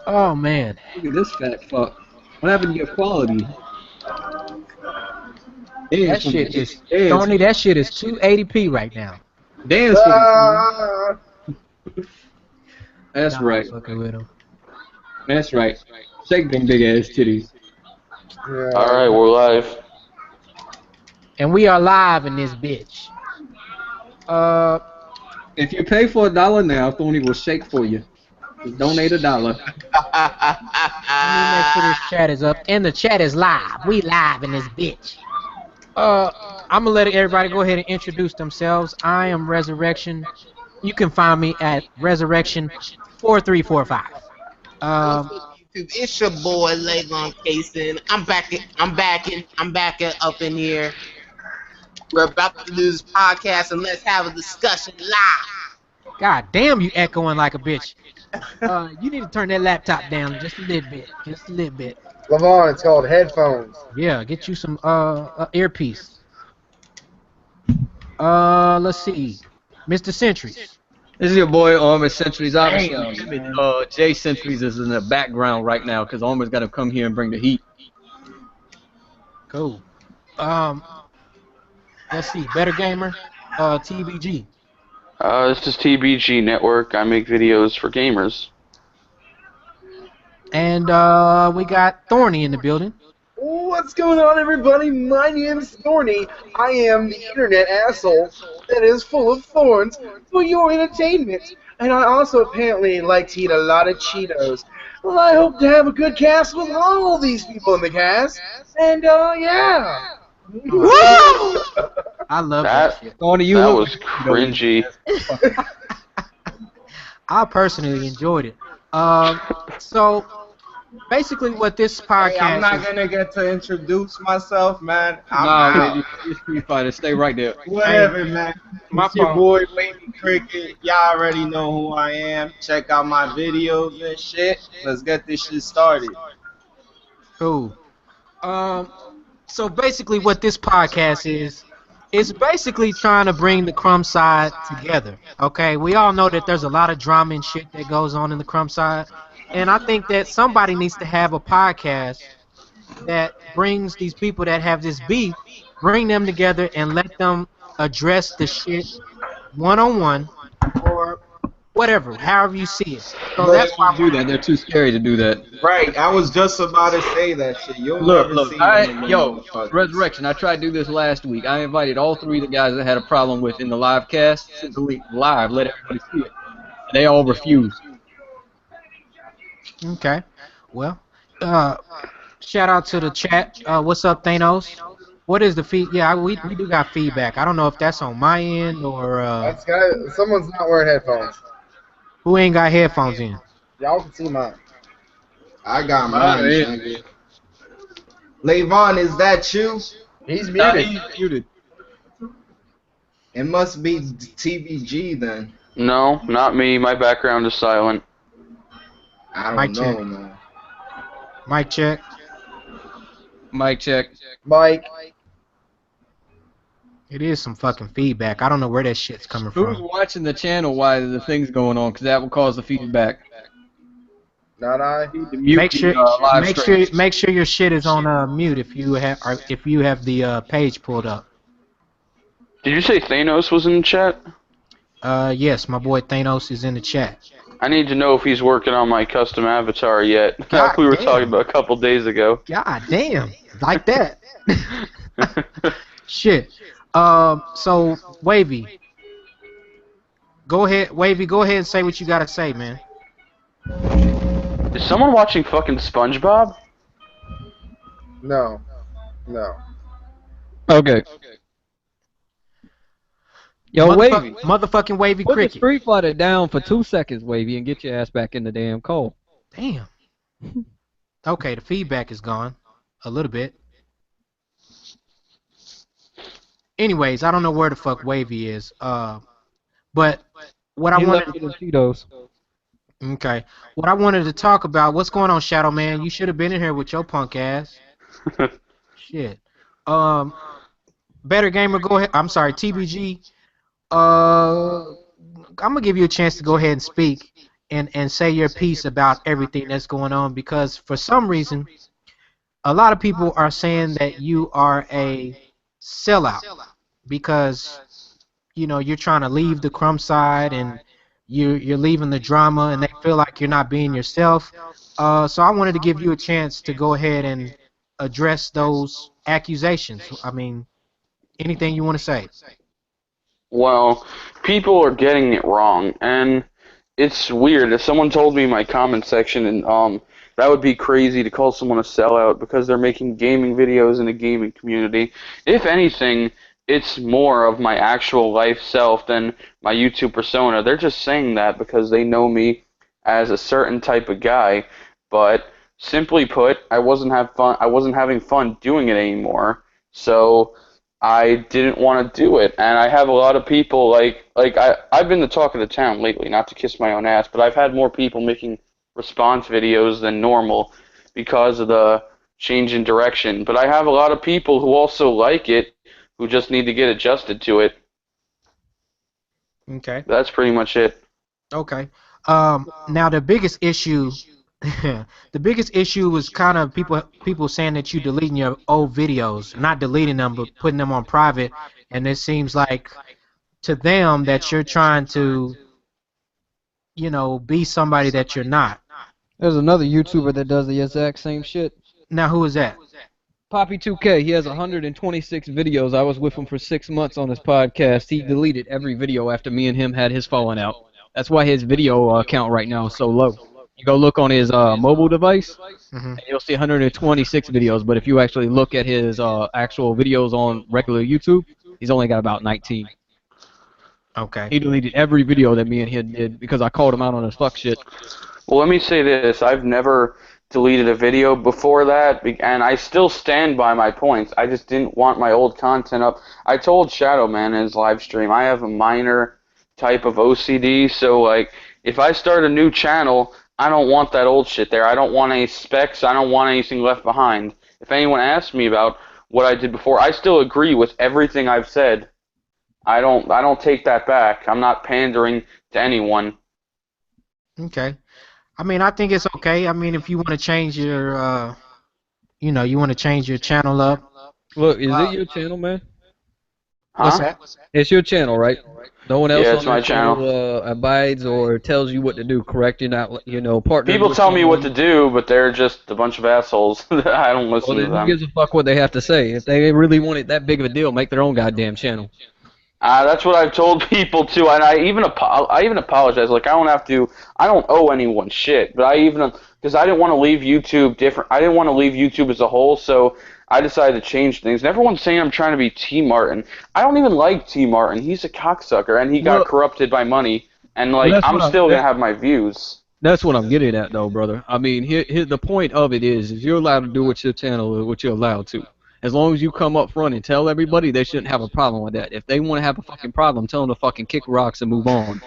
Oh man, Look at this fat fuck. What happened to your quality? Dance that for me. shit is Dance. Thorny. That shit is 280p right now. Dance for me. Ah, That's Nah, I'm right. fucking with him. That's right. Shake them big ass titties. yeah. Alright, we're live. And we are live in this bitch. Uh, If you pay for $1 now, Thorny will shake for you. Just donate $1. let me make sure this chat is up. And the chat is live. We live in this bitch. I'm gonna let everybody go ahead and introduce themselves. I am Resurrection. You can find me at Resurrection4345. What's Um, up, YouTube? It's your boy Levon Kason. I'm back up in here. We're about to do this podcast and let's have a discussion live. God damn, you echoing like a bitch. You need to turn that laptop down just a little bit. Just a little bit. Lavon, it's called headphones. Yeah, get you some earpiece. Let's see. Mr. Centuries. This is your boy Armor Centuries. Obviously, Jay Centuries is in the background right now because Armor's got to come here and bring the heat. Cool. Let's see. Better Gamer. TBG. This is TBG Network. I make videos for gamers. And we got Thorny in the building. What's going on, everybody? My name's Thorny. I am the internet asshole that is full of thorns for your entertainment. And I also apparently like to eat a lot of Cheetos. Well, I hope to have a good cast with all these people in the cast. And, yeah. Woo! I love that shit. Thorny, you That look was cringy. I personally enjoyed it. So basically, what this podcast Hey, I'm not is, gonna get to introduce myself, man. I'm Nah, out. man, you're Street Fighter. Stay right there. Whatever, man. My It's your fault. boy Wavy Cricket. Y'all already know who I am. Check out my videos and shit. Let's get this shit started. cool. So basically, what this podcast is, it's basically trying to bring the Crumb side together. Okay, we all know that there's a lot of drama and shit that goes on in the Crumb side, and I think that somebody needs to have a podcast that brings these people that have this beef, bring them together and let them address the shit one-on-one or whatever, however you see it. So Look, that's why Do that. They're too scary to do that. Right, I was just about to say that shit. You'll never Look, see them in the yo, motherfucker. Resurrection. I tried to do this last week. I invited all three of the guys that had a problem with in the live cast to delete live, let everybody see it. And they all refused. Okay. Well, shout out to the chat. What's up, Thanos? What is the feed? Yeah, we do got feedback. I don't know if that's on my end or That's someone's not wearing headphones. who ain't got headphones in. Y'all can see mine. I got mine, nigga. Levon, is that you? He's Nah, muted. he's muted. It must be TBG then. No, not me. My background is silent. I don't Mic know, check. man. Mic check. Mic check. Mike. It is some fucking feedback. I don't know where that shit's coming Who's from. watching the channel while the thing's going on? Because that will cause the feedback. Not I. To mute Make the, sure, live stream. make sure your shit is on mute if you have, or if you have the page pulled up. Did you say Thanos was in the chat? Yes, my boy Thanos is in the chat. I need to know if he's working on my custom avatar yet. God we were damn. talking about a couple days ago. God damn, like that. Shit. So Wavy, go ahead. Wavy, go ahead and say what you gotta say, man. Is someone watching fucking SpongeBob? No. No. Okay. Yo, Wavy. Motherfucking Wavy Put the Cricket. Street Fighter down for 2 seconds, Wavy, and get your ass back in the damn call. Damn. Okay, the feedback is gone a little bit. Anyways, I don't know where the fuck Wavy is. But what I He wanted. left with the Cheetos. Okay. What I wanted to talk about, what's going on, Shadow Man? You should have been in here with your punk ass. Shit. Better Gamer, go ahead. I'm sorry, TBG. I'm gonna give you a chance to go ahead and speak. and say your piece about everything that's going on, because for some reason a lot of people are saying that you are a sellout because you're trying to leave the crumb side and you're leaving the drama and they feel like you're not being yourself. So I wanted to give you a chance to go ahead and address those accusations. I mean, anything you want to say? Well, people are getting it wrong, and it's weird. If someone told me in my comment section, and that would be crazy to call someone a sellout because they're making gaming videos in the gaming community. If anything, it's more of my actual life self than my YouTube persona. They're just saying that because they know me as a certain type of guy, but simply put, I wasn't having fun doing it anymore. So I didn't want to do it, and I have a lot of people I've been the talk of the town lately, not to kiss my own ass, but I've had more people making response videos than normal because of the change in direction. But I have a lot of people who also like it, who just need to get adjusted to it. Okay. That's pretty much it. Okay. Now the biggest issue, the biggest issue was kind of people saying that you deleting your old videos, not deleting them, but putting them on private, and it seems like to them that you're trying to, be somebody that you're not. There's another YouTuber that does the exact same shit. Now who is that? Poppy2K, he has 126 videos. I was with him for 6 months on his podcast. He deleted every video after me and him had his falling out. That's why his video count right now is so low. You go look on his mobile device, and you'll see 126 videos. But if you actually look at his actual videos on regular YouTube, he's only got about 19. Okay. He deleted every video that me and him did because I called him out on his fuck shit. Well, let me say this. I've never deleted a video before that, and I still stand by my points. I just didn't want my old content up. I told Shadow Man in his live stream, I have a minor type of OCD, so, if I start a new channel, I don't want that old shit there. I don't want any specs. I don't want anything left behind. If anyone asks me about what I did before, I still agree with everything I've said. I don't take that back. I'm not pandering to anyone. Okay. I mean, I think it's okay. I mean, if you want to change your, you want to change your channel up. Look, is it your channel, man? What's Huh? that? It's your channel, right? No one else Yeah, on it's my that channel abides or tells you what to do, correct? You're not, partnering People with tell me what someone. to do, but they're just a bunch of assholes. I don't listen Well, to then who them. gives a fuck what they have to say? If they really want it that big of a deal, make their own goddamn channel. That's what I've told people too, and I even apologize. Like I don't owe anyone shit, but because I didn't want to leave YouTube different. I didn't want to leave YouTube as a whole, so I decided to change things. And everyone's saying I'm trying to be T. Martin. I don't even like T. Martin. He's a cocksucker, and he got corrupted by money. And that's I'm what still gonna have my views. That's what I'm getting at, though, brother. I mean, here the point of it is you're allowed to do what your channel, what you're allowed to. As long as you come up front and tell everybody, they shouldn't have a problem with that. If they want to have a fucking problem, tell them to fucking kick rocks and move on.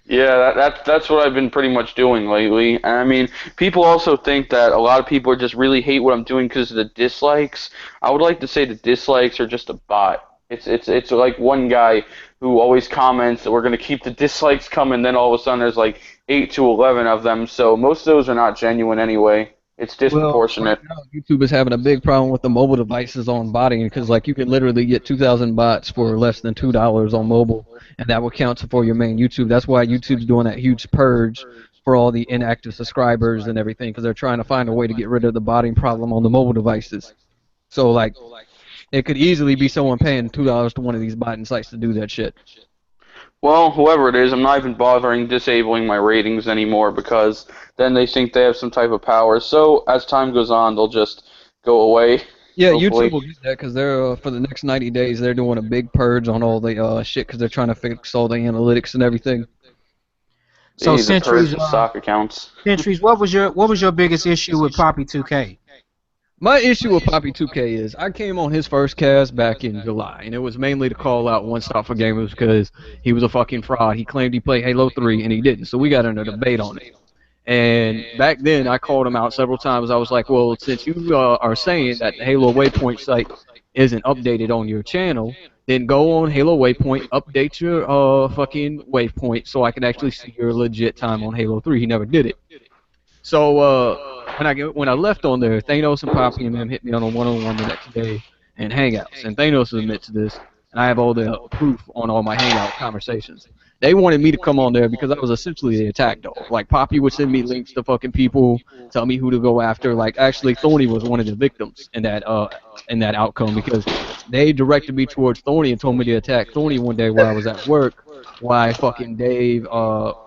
Yeah, that's what I've been pretty much doing lately. And I mean, people also think that a lot of people just really hate what I'm doing because of the dislikes. I would like to say the dislikes are just a bot. It's like one guy who always comments that we're gonna keep the dislikes coming, then all of a sudden there's like 8 to 11 of them. So most of those are not genuine anyway. It's disproportionate. Well, right now, YouTube is having a big problem with the mobile devices on botting because, you can literally get 2,000 bots for less than $2 on mobile, and that will count for your main YouTube. That's why YouTube's doing that huge purge for all the inactive subscribers and everything because they're trying to find a way to get rid of the botting problem on the mobile devices. So, it could easily be someone paying $2 to one of these botting sites to do that shit. Well, whoever it is, I'm not even bothering disabling my ratings anymore because then they think they have some type of power. So as time goes on, they'll just go away. Yeah, hopefully. YouTube will get that because they're for the next 90 days they're doing a big purge on all the shit because they're trying to fix all the analytics and everything. So They need to purge Centuries, the stock accounts. Centuries, what was your biggest issue with Poppy 2K? My issue with Poppy2K is I came on his first cast back in July, and it was mainly to call out One Stop for Gamers because he was a fucking fraud. He claimed he played Halo 3, and he didn't, so we got in a debate on it. And back then, I called him out several times. I was like, well, since you are saying that the Halo Waypoint site isn't updated on your channel, then go on Halo Waypoint, update your fucking waypoint so I can actually see your legit time on Halo 3. He never did it. So when I left on there, Thanos and Poppy and them hit me on a one-on-one the next day in Hangouts, and Thanos admits this, and I have all the proof on all my Hangout conversations. They wanted me to come on there because I was essentially the attack dog. Like Poppy would send me links to fucking people, tell me who to go after. Like actually, Thorny was one of the victims in that outcome because they directed me towards Thorny and told me to attack Thorny one day while I was at work. Why fucking Dave?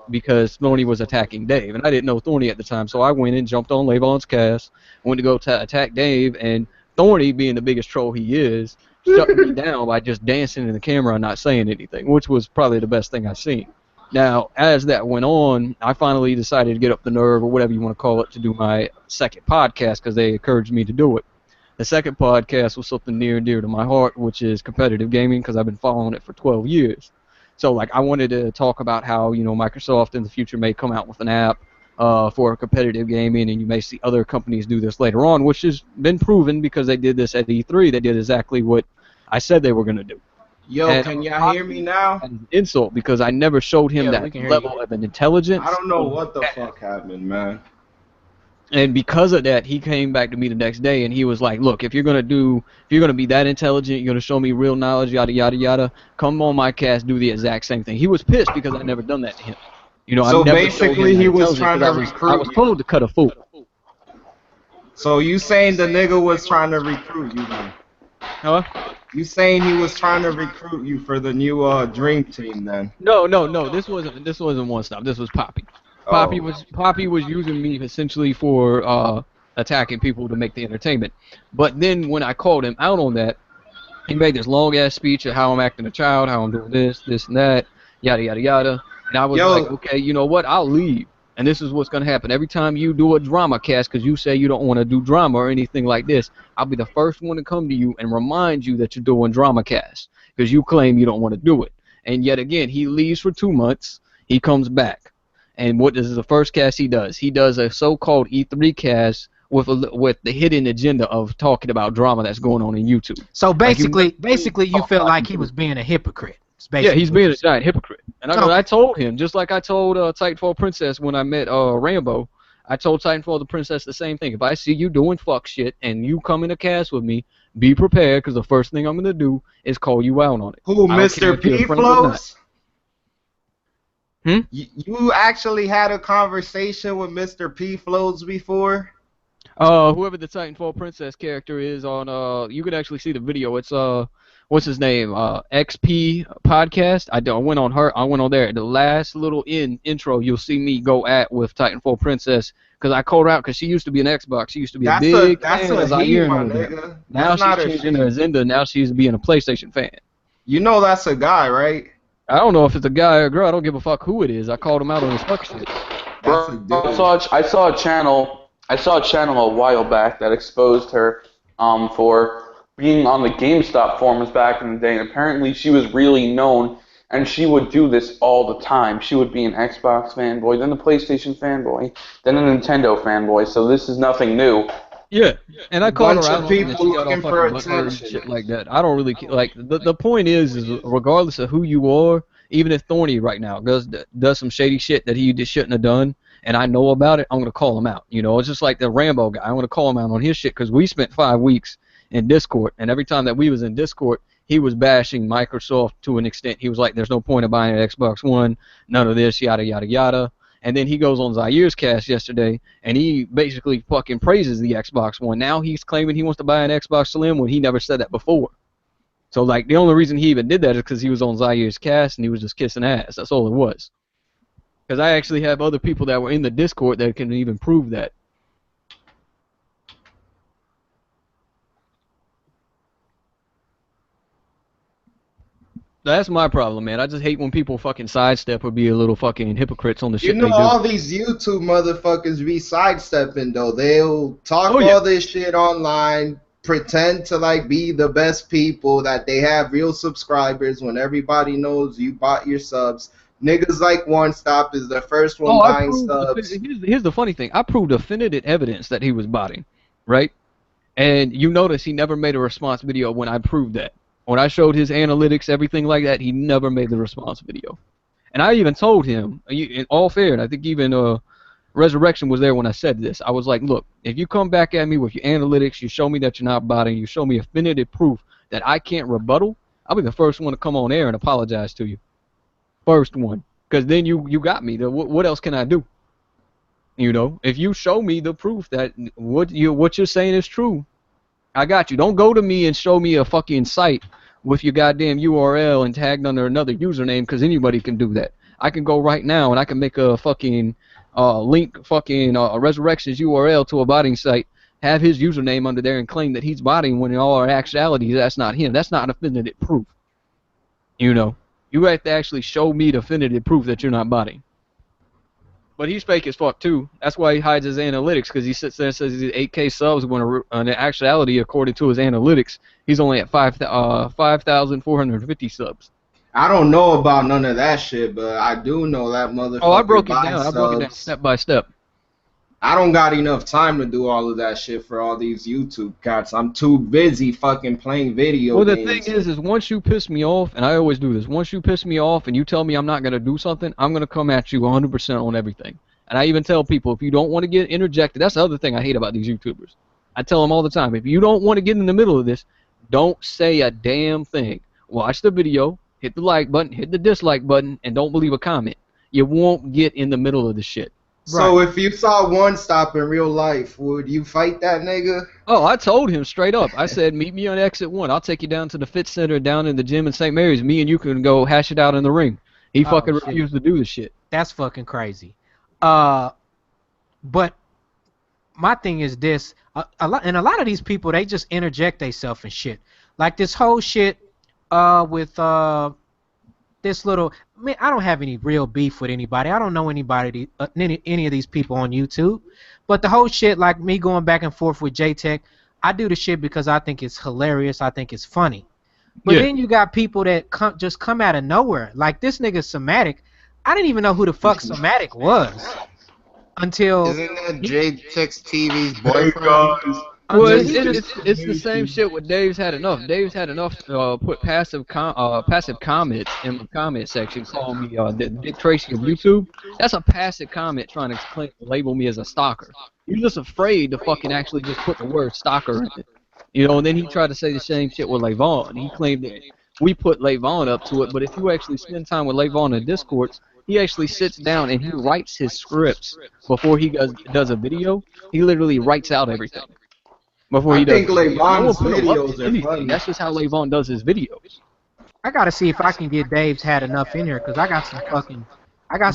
Because Thorny was attacking Dave, and I didn't know Thorny at the time, so I went and jumped on Levon's cast, went to go attack Dave, and Thorny, being the biggest troll he is, shut me down by just dancing in the camera and not saying anything, which was probably the best thing I've seen. Now, as that went on, I finally decided to get up the nerve, or whatever you want to call it, to do my second podcast because they encouraged me to do it. The second podcast was something near and dear to my heart, which is competitive gaming, because I've been following it for 12 years. So, like, I wanted to talk about how, you know, Microsoft in the future may come out with an app for competitive gaming, and you may see other companies do this later on, which has been proven because they did this at E3. They did exactly what I said they were going to do. Yo, And can y'all hear me now? an insult because I never showed him Yeah, we that can hear level of an intelligence. I don't know what the fuck happened, man. And because of that, he came back to me the next day and he was like, "Look, if you're gonna be that intelligent, you're gonna show me real knowledge, yada yada yada. Come on my cast, do the exact same thing." He was pissed because I never done that to him. You know, So I never basically, showed him he that was intelligence trying 'cause to recruit I was you. told to cut a fool. So you saying the nigga was trying to recruit you then? Huh? You saying he was trying to recruit you for the new dream team then? No. This wasn't One Stop. This was Poppy. Poppy was using me essentially for attacking people to make the entertainment. But then when I called him out on that, he made this long ass speech of how I'm acting a child, how I'm doing this and that, yada yada yada. And I was like, Yo, okay, you know what? I'll leave. And this is what's gonna happen. Every time you do a drama cast, because you say you don't want to do drama or anything like this, I'll be the first one to come to you and remind you that you're doing drama cast because you claim you don't want to do it. And yet again, he leaves for 2 months. He comes back. And what is the first cast he does? He does a so-called E3 cast with the hidden agenda of talking about drama that's going on in YouTube. So Like basically, you felt like he was being a hypocrite. It's yeah, basically he's being a giant hypocrite. And So- I told him, just like I told Titanfall Princess when I met Rambo, I told Titanfall the Princess the same thing. If I see you doing fuck shit and you come in a cast with me, be prepared because the first thing I'm going to do is call you out on it. who, I don't care Mr. if you're P friends or not. Flows? Hmm? You actually had a conversation with Mr. P Flows before? Whoever the Titanfall Princess character is on, you can actually see the video. It's what's his name? XP podcast. I went on there. The last little intro, you'll see me go at with Titanfall Princess because I called her out because she used to be an Xbox. She used to be a big That's fan a of Zaire he, my and all that. nigga. Now That's not she's a changing her she. agenda. Now she's being a PlayStation fan. You know that's a guy, right? I don't know if it's a guy or a girl. I don't give a fuck who it is. I called him out on his fuck shit. That's a Bro, dude. I saw a channel a while back that exposed her for being on the GameStop forums back in the day, and apparently she was really known, and she would do this all the time. She would be an Xbox fanboy, then a PlayStation fanboy, then a Nintendo fanboy, so this is nothing new. Yeah, and I called Bunch her of out on it, and people she got all looking for fucking butthurt and attention. shit like that. I don't really like the point is regardless of who you are, even if Thorny right now does some shady shit that he just shouldn't have done, and I know about it, I'm gonna call him out. You know, it's just like the Rambo guy. I'm gonna call him out on his shit because we spent 5 weeks in Discord, and every time that we was in Discord, he was bashing Microsoft to an extent. He was like, "There's no point of buying an Xbox One, none of this, yada yada yada." And then he goes on Zaire's cast yesterday, and he basically fucking praises the Xbox One. Now he's claiming he wants to buy an Xbox Slim when he never said that before. So, like, the only reason he even did that is because he was on Zaire's cast and he was just kissing ass. That's all it was. Because I actually have other people that were in the Discord that can even prove that. That's my problem, man. I just hate when people fucking sidestep or be a little fucking hypocrites on the You shit know they do. all these YouTube motherfuckers be sidestepping though. They'll talk Oh, yeah. all this shit online, pretend to like be the best people, that they have real subscribers when everybody knows you bought your subs. Niggas like One Stop is the first one I buying proved subs. here's the funny thing. I proved definitive evidence that he was botting, right? And you notice he never made a response video when I proved that. When I showed his analytics, everything like that, he never made the response video. And I even told him, in all fair, and I think even Resurrection was there when I said this. I was like, look, if you come back at me with your analytics, you show me that you're not botting, you show me definitive proof that I can't rebuttal, I'll be the first one to come on air and apologize to you. First one. Because then you got me. What else can I do? You know, if you show me the proof that what you're saying is true, I got you. Don't go to me and show me a fucking site with your goddamn URL and tagged under another username, because anybody can do that. I can go right now and I can make a fucking link fucking Resurrection's URL to a botting site, have his username under there and claim that he's botting when in all actuality that's not him. That's not definitive proof. You know, you have to actually show me definitive proof that you're not botting. But he's fake as fuck too. That's why he hides his analytics, because he sits there and says he's 8K subs when in actuality, according to his analytics, he's only at 5,450 subs. I don't know about none of that shit, but I do know that motherfucker. Oh, I broke it buys down. I broke it down subs. step by step. I don't got enough time to do all of that shit for all these YouTube cats. I'm too busy fucking playing video Well, the games. thing is once you piss me off, and I always do this, once you piss me off and you tell me I'm not going to do something, I'm going to come at you 100% on everything. And I even tell people, if you don't want to get interjected, that's the other thing I hate about these YouTubers. I tell them all the time, if you don't want to get in the middle of this, don't say a damn thing. Watch the video, hit the like button, hit the dislike button, and don't leave a comment. You won't get in the middle of the shit. So if you saw One Stop in real life, would you fight that nigga? Oh, I told him straight up. I said, meet me on exit 1. I'll take you down to the Fit Center down in the gym in St. Mary's. Me and you can go hash it out in the ring. He fucking refused to do the shit. That's fucking crazy. But my thing is this: a lot of these people, they just interject themselves and shit. Like this whole shit with this little. I mean, I don't have any real beef with anybody. I don't know anybody, any of these people on YouTube. But the whole shit, like me going back and forth with J-Tech, I do the shit because I think it's hilarious. I think it's funny. But then you got people that just come out of nowhere. Like this nigga Somatic. I didn't even know who the fuck Somatic was until. Isn't that J-Tex TV's boyfriend? Well, it's the same shit with Dave's Had Enough. Dave's Had Enough put passive comments in the comment section calling me the Dick Tracy of YouTube. That's a passive comment trying to label me as a stalker. You're just afraid to fucking actually just put the word stalker in it. You know, and then he tried to say the same shit with Levon. He claimed that we put Levon up to it, but if you actually spend time with Levon in Discord, he actually sits down and he writes his scripts before he does a video. He literally writes out everything. Before he does. I think Levon's videos are funny. That's just how Levon does his videos. I gotta see if I can get Dave's Had Enough in here, because I got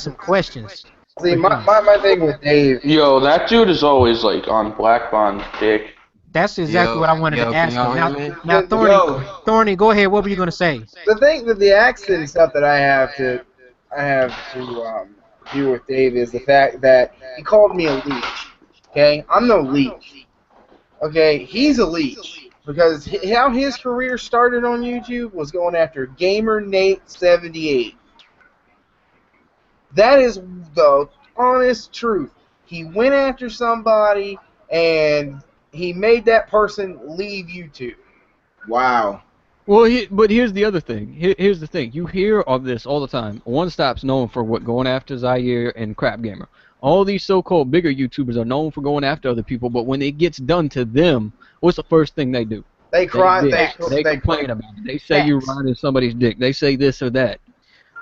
some questions. See, my thing with Dave. Yo, that dude is always like on Black Bond's dick. That's exactly what I wanted to ask can y'all him. hear me? Now, Thorny, go ahead. What were you gonna say? The thing that the accent stuff that I have to do with Dave is the fact that he called me a leech. Okay, I'm no leech. Okay, he's a leech because how his career started on YouTube was going after Gamer Nate 78. That is the honest truth. He went after somebody and he made that person leave YouTube. Wow. Well, but here's the other thing. Here's the thing. You hear of this all the time. One Stop's known for going after Zaire and Crap Gamer. All these so-called bigger YouTubers are known for going after other people, but when it gets done to them, what's the first thing they do? They cry. They complain about it. They say you're riding somebody's dick. They say this or that.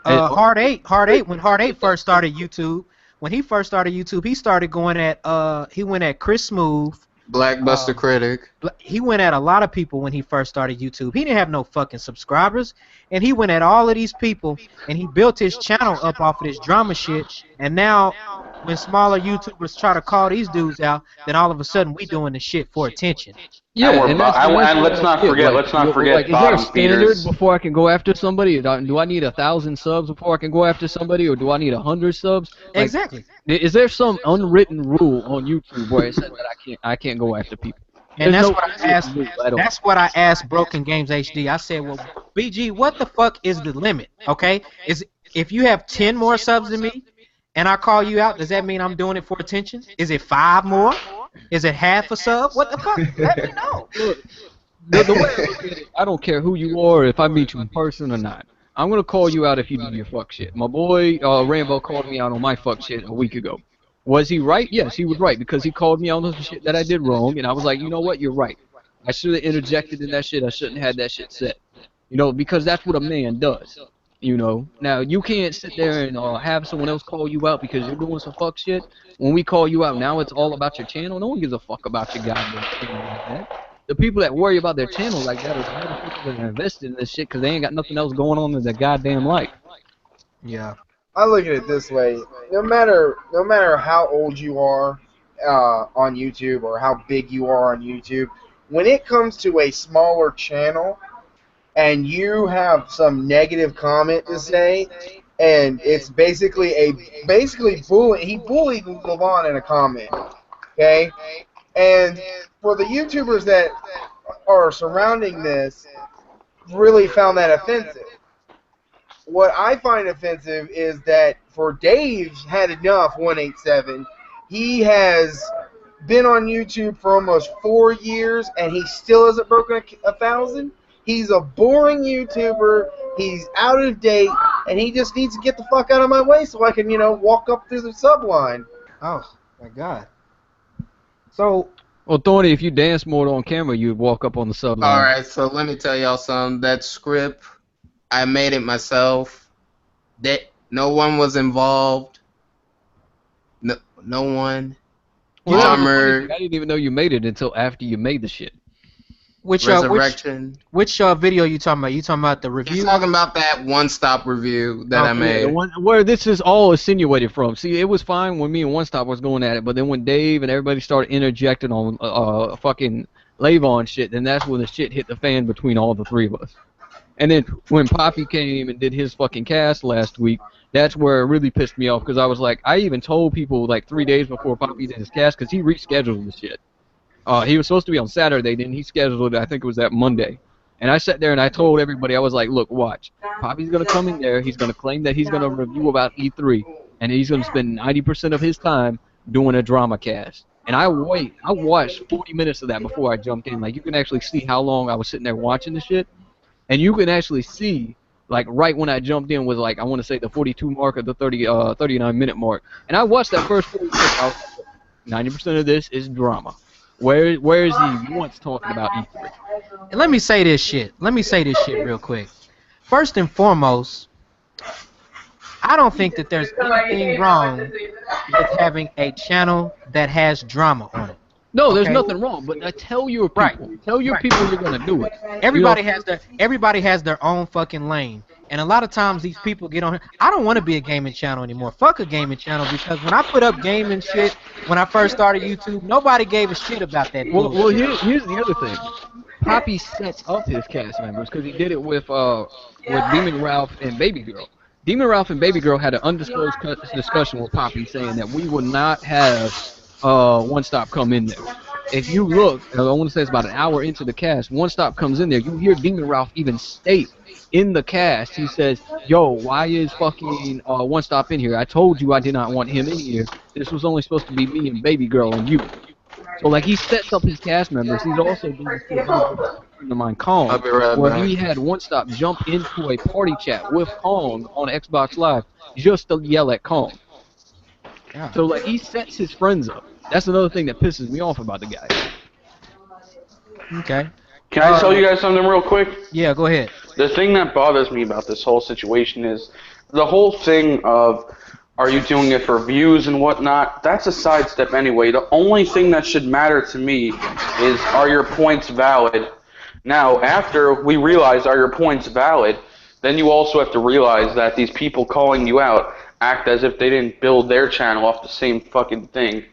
Hard 8, when Hard 8 first started YouTube, he started going at he went at Chris Smooth. Blackbuster Critic. He went at a lot of people when he first started YouTube. He didn't have no fucking subscribers, and he went at all of these people, and he built his channel up off of this drama shit. And now, when smaller YouTubers try to call these dudes out, then all of a sudden we doing the shit for attention. Yeah, and let's not forget Like, is there a bottom standard feeders. before I can go after somebody? Do I need 1,000 subs before I can go after somebody, or do I need 100 subs? Like, Exactly. Is there some unwritten rule on YouTube where it says that I can't go after people? And There's that's no what I asked. rule at all. That's what I asked Broken Games HD. I said, "Well, BG, what the fuck is the limit? Okay, if you have 10 more subs than me, and I call you out, does that mean I'm doing it for attention? Is it 5 more? Is it half a sub? What the fuck? Let me know." Look, the way I look at it, I don't care who you are, if I meet you in person or not. I'm gonna call you out if you do your fuck shit. My boy Rambo called me out on my fuck shit a week ago. Was he right? Yes, he was right because he called me out on the shit that I did wrong, and I was like, you know what, you're right. I should have interjected in that shit. I shouldn't have had that shit said. Because that's what a man does. Now you can't sit there and have someone else call you out because you're doing some fuck shit. When we call you out, now it's all about your channel. No one gives a fuck about your goddamn channel like that. The people that worry about their channel like that are the motherfuckers that are invested in this shit because they ain't got nothing else going on in their goddamn life. Yeah. I look at it this way: no matter how old you are on YouTube or how big you are on YouTube, when it comes to a smaller channel and you have some negative comment to say, and it's basically bully. He bullied Levon in a comment, okay? And for the YouTubers that are surrounding this, really found that offensive. What I find offensive is that for Dave's had enough 187, he has been on YouTube for almost 4 years and he still hasn't broken a thousand. He's a boring YouTuber. He's out of date, and he just needs to get the fuck out of my way so I can, walk up through the subline. Oh my God. So. Well, Thorny, if you dance more on camera, you'd walk up on the subline. All right, so let me tell y'all something. That script, I made it myself. That no one was involved. No one. Well, Armored. I didn't even know you made it until after you made the shit. Which Resurrection. Which video you talking about? You talking about the review? He's talking about that one-stop review that I made. The one where this is all insinuated from. See, it was fine when me and One Stop was going at it, but then when Dave and everybody started interjecting on fucking Lavon shit, then that's when the shit hit the fan between all the three of us. And then when Poppy came and did his fucking cast last week, that's where it really pissed me off because I was like, I even told people like 3 days before Poppy did his cast because he rescheduled the shit. He was supposed to be on Saturday, then he scheduled it, I think it was that Monday. And I sat there and I told everybody, I was like, look, watch. Poppy's going to come in there, he's going to claim that he's going to review about E3, and he's going to spend 90% of his time doing a drama cast. And I watched 40 minutes of that before I jumped in. Like, you can actually see how long I was sitting there watching the shit. And you can actually see, like, right when I jumped in was, like, I want to say the 42 mark or the 39-minute mark. And I watched that first 40 minutes. I was like, 90% of this is drama. Where is he once talking about E3? And let me say this shit real quick. First and foremost, I don't think that there's anything wrong with having a channel that has drama on it. No, there's nothing wrong, but tell your people. Right. Tell your people you're gonna do it. Everybody has their own fucking lane. And a lot of times these people get on here. I don't want to be a gaming channel anymore. Fuck a gaming channel because when I put up gaming shit, when I first started YouTube, nobody gave a shit about that. Well, here's the other thing. Poppy sets up his cast members because he did it with Demon Ralph and Baby Girl. Demon Ralph and Baby Girl had an undisclosed discussion with Poppy saying that we would not have One Stop come in there. If you look, I want to say it's about an hour into the cast, One Stop comes in there. You hear Demon Ralph even state in the cast, he says, yo, why is fucking One Stop in here? I told you I did not want him in here. This was only supposed to be me and Baby Girl and you. So, like, he sets up his cast members. He's also doing shit to mind Kong, where he had One Stop jump into a party chat with Kong on Xbox Live just to yell at Kong. Yeah. So, like, he sets his friends up. That's another thing that pisses me off about the guy. Okay. Can I tell you guys something real quick? Yeah, go ahead. The thing that bothers me about this whole situation is the whole thing of, are you doing it for views and whatnot? That's a sidestep anyway. The only thing that should matter to me is, are your points valid? Now, after we realize, are your points valid, then you also have to realize that these people calling you out act as if they didn't build their channel off the same fucking thing.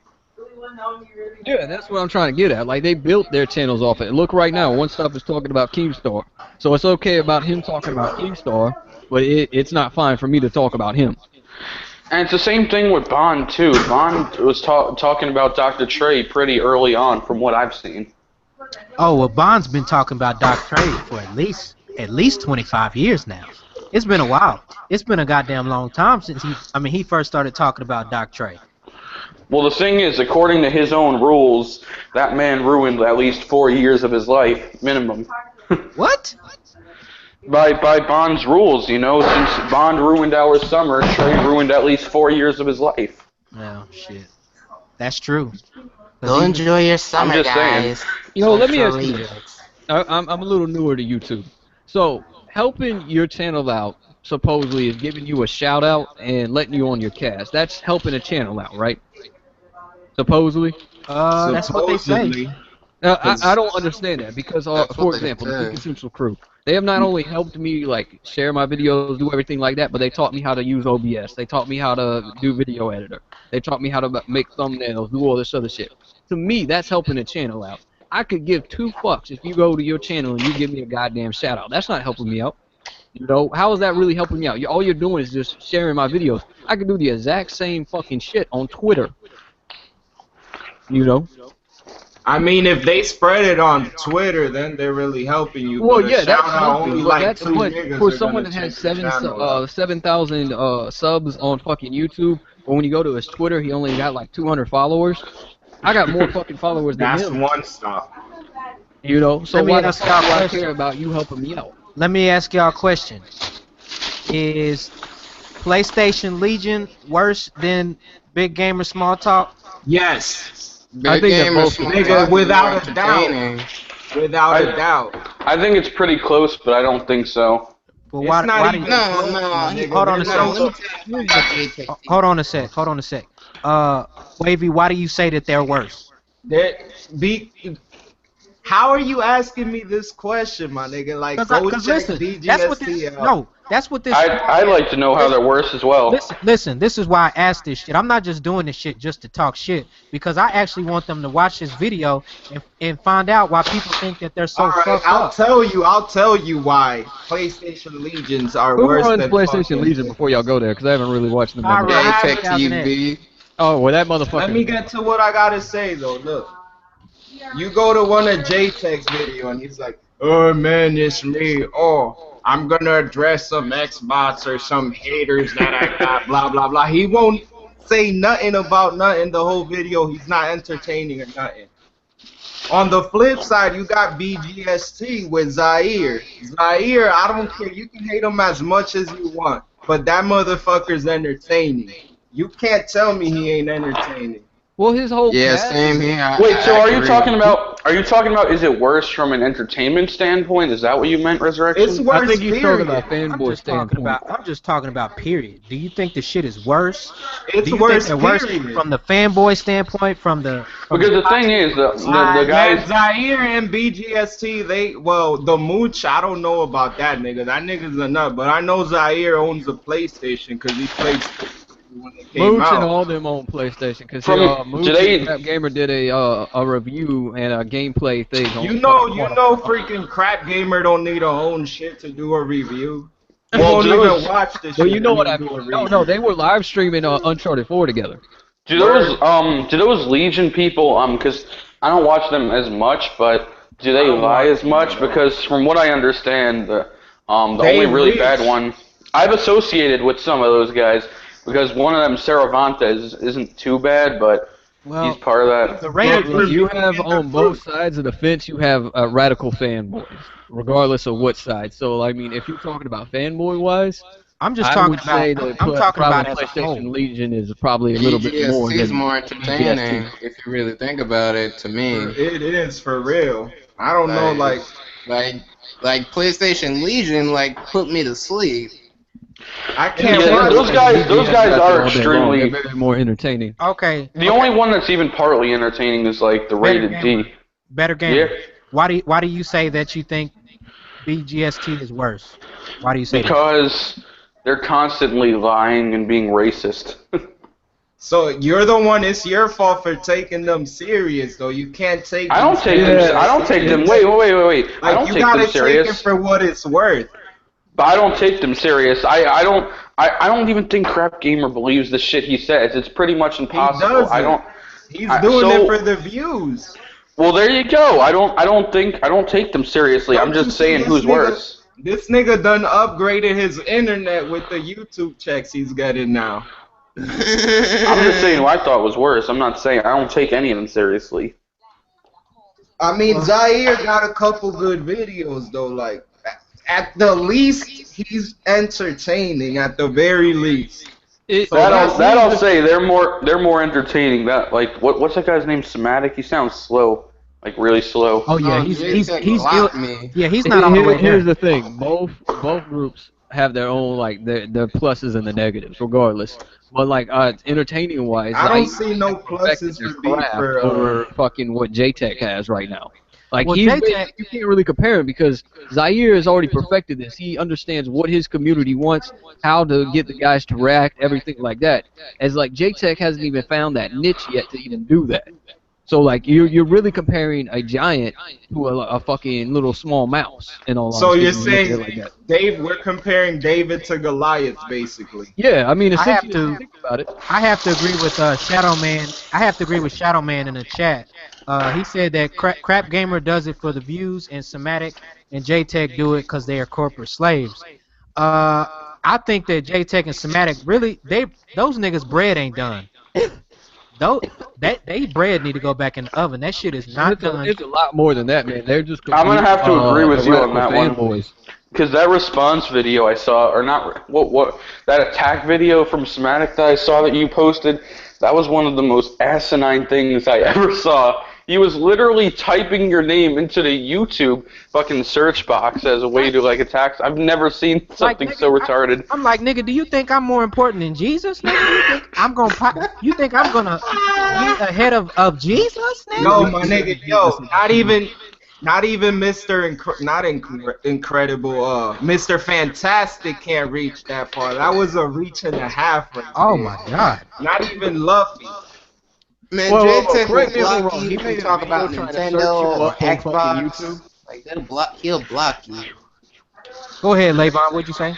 Yeah, that's what I'm trying to get at. Like, they built their channels off it. Look right now, One Stop is talking about Keemstar. So it's okay about him talking about Keemstar, but it's not fine for me to talk about him. And it's the same thing with Bond, too. Bond was talking about Dr. Trey pretty early on, from what I've seen. Oh, well, Bond's been talking about Dr. Trey for at least 25 years now. It's been a while. It's been a goddamn long time since he first started talking about Dr. Trey. Well, the thing is, according to his own rules, that man ruined at least 4 years of his life, minimum. What? By Bond's rules, you know, since Bond ruined our summer, Trey ruined at least 4 years of his life. No, shit. That's true. 'Cause Go he- enjoy your summer, just saying. guys. Let me ask Social you this. medias. I'm a little newer to YouTube. So, helping your channel out, supposedly, is giving you a shout out and letting you on your cast. That's helping a channel out, right? Supposedly? that's what they say. Supposedly. I don't understand that because, That's for what they example, the say. Geek Essential crew, they have not only helped me like share my videos, do everything like that, but they taught me how to use OBS. They taught me how to do video editor. They taught me how to make thumbnails, do all this other shit. To me, that's helping the channel out. I could give two fucks if you go to your channel and you give me a goddamn shout out. That's not helping me out. You know, how is that really helping me out? All you're doing is just sharing my videos. I could do the exact same fucking shit on Twitter. You know? I mean, if they spread it on Twitter, then they're really helping you. Well, but a yeah, that's shout out helping. only But like that's two what niggas for are someone gonna that has check your channel out. 7,000 subs on fucking YouTube. But when you go to his Twitter, he only got like 200 followers. I got more fucking followers than That's him. one stop. You know, so Let me why the ask fuck y'all do a I question. care about you helping me out? Let me ask y'all a question. Is PlayStation Legion worse than Big Gamer Small Talk? Yes, I Big think they're game or both small nigga, talk is without more a doubt. entertaining. without a I- doubt. I think it's pretty close, but I don't think so. But It's why? not Why do even you? No, close, no, my he, nigga. Hold on a There's second. no. Let me tell you why Apex Hold on a sec. Hold on a sec. Wavy, why do you say that they're worse? There, be. How are you asking me this question, my nigga? Like, go Because check listen, that's what BGST this. out. No, that's what this. I'd like to know how they're worse as well. Listen. This is why I asked this shit. I'm not just doing this shit just to talk shit because I actually want them to watch this video and find out why people think that they're so All right, fucked I'll up. tell you why PlayStation Legions are Who worse runs than PlayStation fucking- Legion before y'all go there? Because I haven't really watched them that much. Alright. Apex 2008. TV. Oh, well, that motherfucker. Let me get to what I gotta say though. Look, you go to one of JTech's video and he's like, "Oh man, it's me. Oh, I'm gonna address some Xbox or some haters that I got." Blah blah blah. He won't say nothing about nothing the whole video. He's not entertaining or nothing. On the flip side, you got BGST with Zaire. Zaire, I don't care. You can hate him as much as you want, but that motherfucker's entertaining. You can't tell me he ain't entertaining. Well, his whole Yeah, cast same here. Wait, so I are you agree. talking about? Are you talking about? Is it worse from an entertainment standpoint? Is that what you meant, Resurrection? It's worse. I think he's talking about period. fanboy I'm just talking about period. Do you think the shit is worse? It's Do you worse. think they're worse Period. from the fanboy standpoint? From the Because the thing is, the Man, guys. Zaire and BGST, the Mooch, I don't know about that nigga. That nigga's a nut, but I know Zaire owns a PlayStation because he played when they came Mooch out. and all them on PlayStation. Because From Mooch today- and Crap Gamer did a review and a gameplay thing. On You know, fucking freaking Crap Gamer don't need to own shit to do a review. He Well, won't those- even watch this Well, shit. you know and what I he'll do a mean. No, review. they were live streaming Uncharted 4 together. Do those Legion people because I don't watch them as much, but do they don't lie watch as much? them at all. Because from what I understand, the They only really reach. bad one I've associated with some of those guys because one of them, Saravantes, isn't too bad, but well, he's part of that. the rated Well, You have on both sides of the fence, you have radical fanboys, regardless of what side. So, I mean, if you're talking about fanboy wise, I'm just I talking would about. say that I'm talking about probably as a PlayStation whole. Legion is probably a little bit more BGST is than more entertaining BGST. if you really think about it. To me, It is for real. I don't know, like like PlayStation Legion, like put me to sleep. I can't Yeah, watch those it. guys BGS are all day long. extremely. They're very more entertaining. Okay. The only one that's even partly entertaining is like the Better rated gamer. D. Better game. Yeah. Why do you say that you think BGST is worse? Why do you say that? Because they're constantly lying and being racist. So you're the one. It's your fault for taking them serious, though. You can't take. I don't them take them. serious. I don't take them. Wait. I Like don't you take gotta them take it serious. for what it's worth. But I don't take them serious. I don't even think Crap Gamer believes the shit he says. It's pretty much impossible. doesn't. I don't. He's I- doing so- it for the views. Well, there you go. I don't take them seriously. I'm Don't you just see saying this who's nigga- worse. This nigga done upgraded his internet with the YouTube checks he's getting now. I'm just saying who I thought was worse. I'm not saying I don't take any of them seriously. I mean, Zaire got a couple good videos though. Like, at the least, he's entertaining. At the very least. So That I'll say they're more entertaining. That like what's that guy's name? Somatic. He sounds slow, like really slow. Oh yeah, Oh, J-Tech blocked me. yeah, he's not all the way Here's there. the thing. Both groups have their own like their pluses and the negatives, regardless. But like entertaining wise, I like don't see no perfected pluses their for B craft for over fucking what J-Tech has right now. Like Well, he's J-Tech, basically, you can't really compare him because Zaire has already perfected this. He understands what his community wants, how to get the guys to react, everything like that. As like J-Tech hasn't even found that niche yet to even do that. So like you're really comparing a giant to a fucking little small mouse. In all So honesty, you're when you look at it saying like that. we're comparing David to Goliath, basically. Yeah, I mean I have essentially, if you to think about it. I have to agree with Shadow Man. I have to agree with Shadow Man in the chat. He said that Crap Gamer does it for the views, and Somatic and J-Tech do it because they are corporate slaves. Uh, I think that J-Tech and Somatic really those niggas bread ain't done. Though that they bread need to go back in the oven. That shit is And not done. it's a lot more than that, man. They're just I'm gonna complete have to agree with you on radical that one. fanboys. Because that response video I saw, or not, what that attack video from Somatic that I saw that you posted, that was one of the most asinine things I ever saw. He was literally typing your name into the YouTube fucking search box as a way to like attack. I've never seen Like something nigga, so retarded. I'm like nigga. Do you think I'm more important than Jesus, nigga? You think I'm gonna be ahead of Jesus, Yo, nigga? my nigga, not even Incredible, Mr. Fantastic can't reach that far. That was a reach and a half right Oh there. my god. Not even Luffy. Man, Whoa, J-Tech will correct me if I'm block wrong. you He if you made a talk video about trying to search Nintendo you or up on fucking Xbox. YouTube. Like he'll block you. Go ahead, Levon. What'd you say?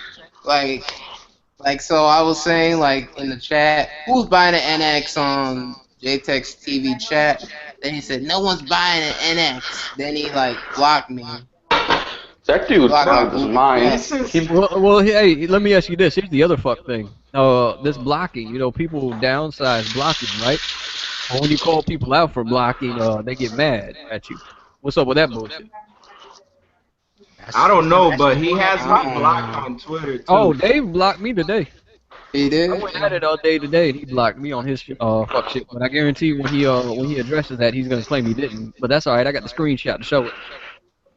Like so I was saying like in the chat, who's buying an NX on JTech's TV chat? Then he said no one's buying an NX. Then he like blocked me. That dude's Blocked my out of his Google mind. This chat. is He, Well, hey, let me ask you this. Here's the other fuck thing. This blocking. You know, people downsize blocking, right? But when you call people out for blocking, they get mad at you. What's up with that bullshit? I don't know, but he has I me don't blocked know. on Twitter Oh, too. Dave blocked me today. He I did. went at it all day today, and he blocked me on his fuck shit. But I guarantee when he addresses that, he's gonna claim he didn't. But that's all right. I got the screenshot to show it.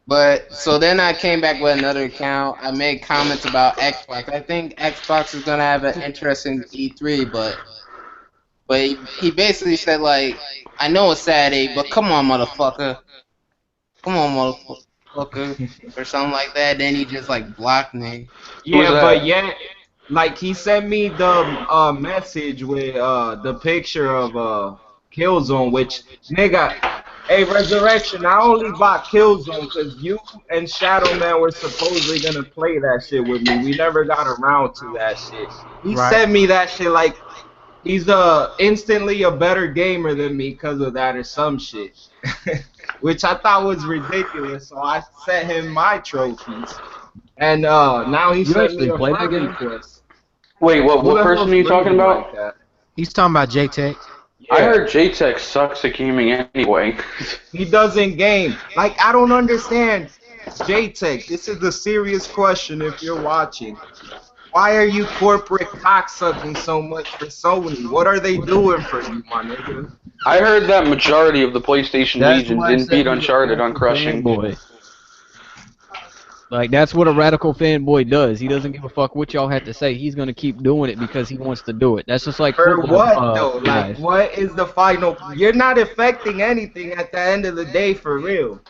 But so then I came back with another account. I made comments about Xbox. I think Xbox is gonna have an interesting E3, but he basically said like, I know it's Saturday, but come on, motherfucker, come on, motherfucker, or something like that. Then he just like blocked me. who's Yeah, but that? yet, like he sent me the message with the picture of Killzone, which nigga, hey Resurrection, I only bought Killzone because you and Shadow Man were supposedly gonna play that shit with me. We never got around to that shit. He Right. sent me that shit like he's instantly a better gamer than me because of that or some shit. Which I thought was ridiculous, so I sent him my trophies. And now he You sent me actually a play that friend game? request. Wait, what Who the person hell's are you talking lazy about? like that? He's talking about J-Tech. I Yeah, heard J-Tech sucks at gaming anyway. he doesn't game. Like, I don't understand. J-Tech, this is a serious question if you're watching. Why are you corporate cocksucking so much for Sony? What are they doing for you, my nigga? I heard that majority of the PlayStation That's Legion why I didn't said beat he's a Uncharted on radical crushing. fanboy. Like that's what a radical fanboy does. He doesn't give a fuck what y'all have to say. He's gonna keep doing it because he wants to do it. That's just like For football what, though? Like, guys. what is the final? You're not affecting anything at the end of the day, for real.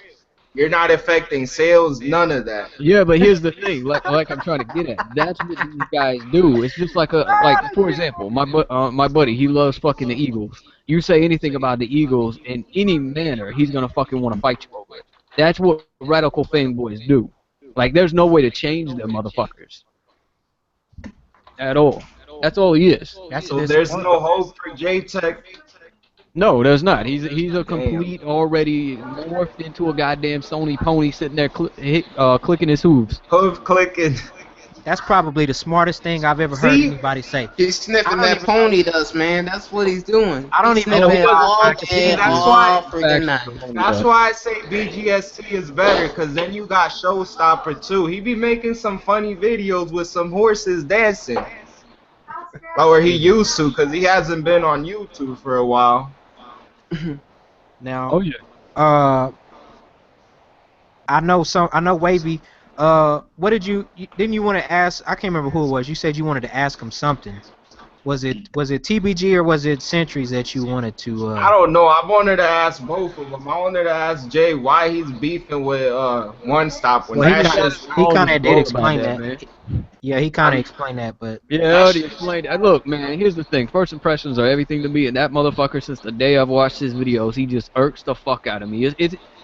You're not affecting sales, none of that. Yeah, but here's the thing, like I'm trying to get at. That's what these guys do. It's just like for example, my buddy, he loves fucking the Eagles. You say anything about the Eagles in any manner, he's gonna fucking want to fight you over it. That's what radical fanboys do. Like there's no way to change them motherfuckers at all. That's all he is. That's So there's disappointing. no hope for J-Tech. No, there's not. He's a Damn. complete already morphed into a goddamn Sony pony sitting there clicking his hooves. Hoof clicking. That's probably the smartest thing I've ever heard See, anybody say. He's I sniffing don't that even know. pony dust, man. That's what he's doing. I don't He's even Oh, know sniffing he it does. why. all Facts. see, day, that's He why. all does. freaking Facts. night. That's why I say BGST is better, cause then you got Showstopper too. He be making some funny videos with some horses dancing, or he used to, cause he hasn't been on YouTube for a while. Now, Oh yeah. uh, I know Wavy. What did didn't you want to ask? I can't remember who it was. You said you wanted to ask him something. Was it TBG or was it Sentries that you wanted to? I don't know. I wanted to ask both of them. I wanted to ask Jay why he's beefing with One Stop when Well, that shit is he All kind this of did blow about explain that, that. man. Yeah, he kind of I'm explained that, but Yeah, I that already shit. explained it. Look, man, here's the thing. First impressions are everything to me, and that motherfucker, since the day I've watched his videos, he just irks the fuck out of me.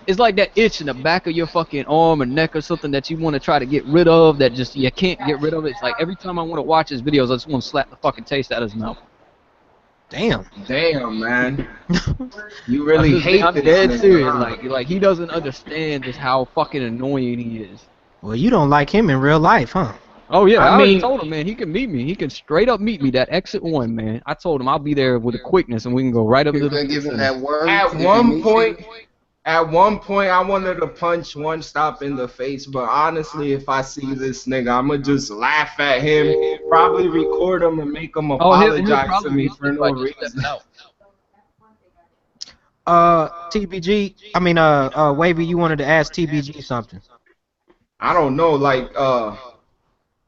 It's like that itch in the back of your fucking arm or neck or something that you want to try to get rid of that just you can't get rid of. It's like every time I want to watch his videos, I just want to slap the fucking taste out of his mouth. damn. Damn, man, you I'm really just, hate I'm this dead nigga, serious. huh? Like he doesn't understand just how fucking annoying he is. Well, you don't like him in real life, huh? Oh yeah, I I already mean, told him, man. He can meet me. He can straight up meet me. That exit 1, man. I told him I'll be there with a quickness, and we can go right up He's to the gonna give him center. that word at if he one meets you. point, at one point, I wanted to punch One Stop in the face, but honestly, if I see this nigga, I'ma just laugh at him, probably record him and make him Oh, he'll apologize to probably me be for sick no by just stepping reason. out. TBG. I mean, Wavy, you wanted to ask TBG something. I don't know, like,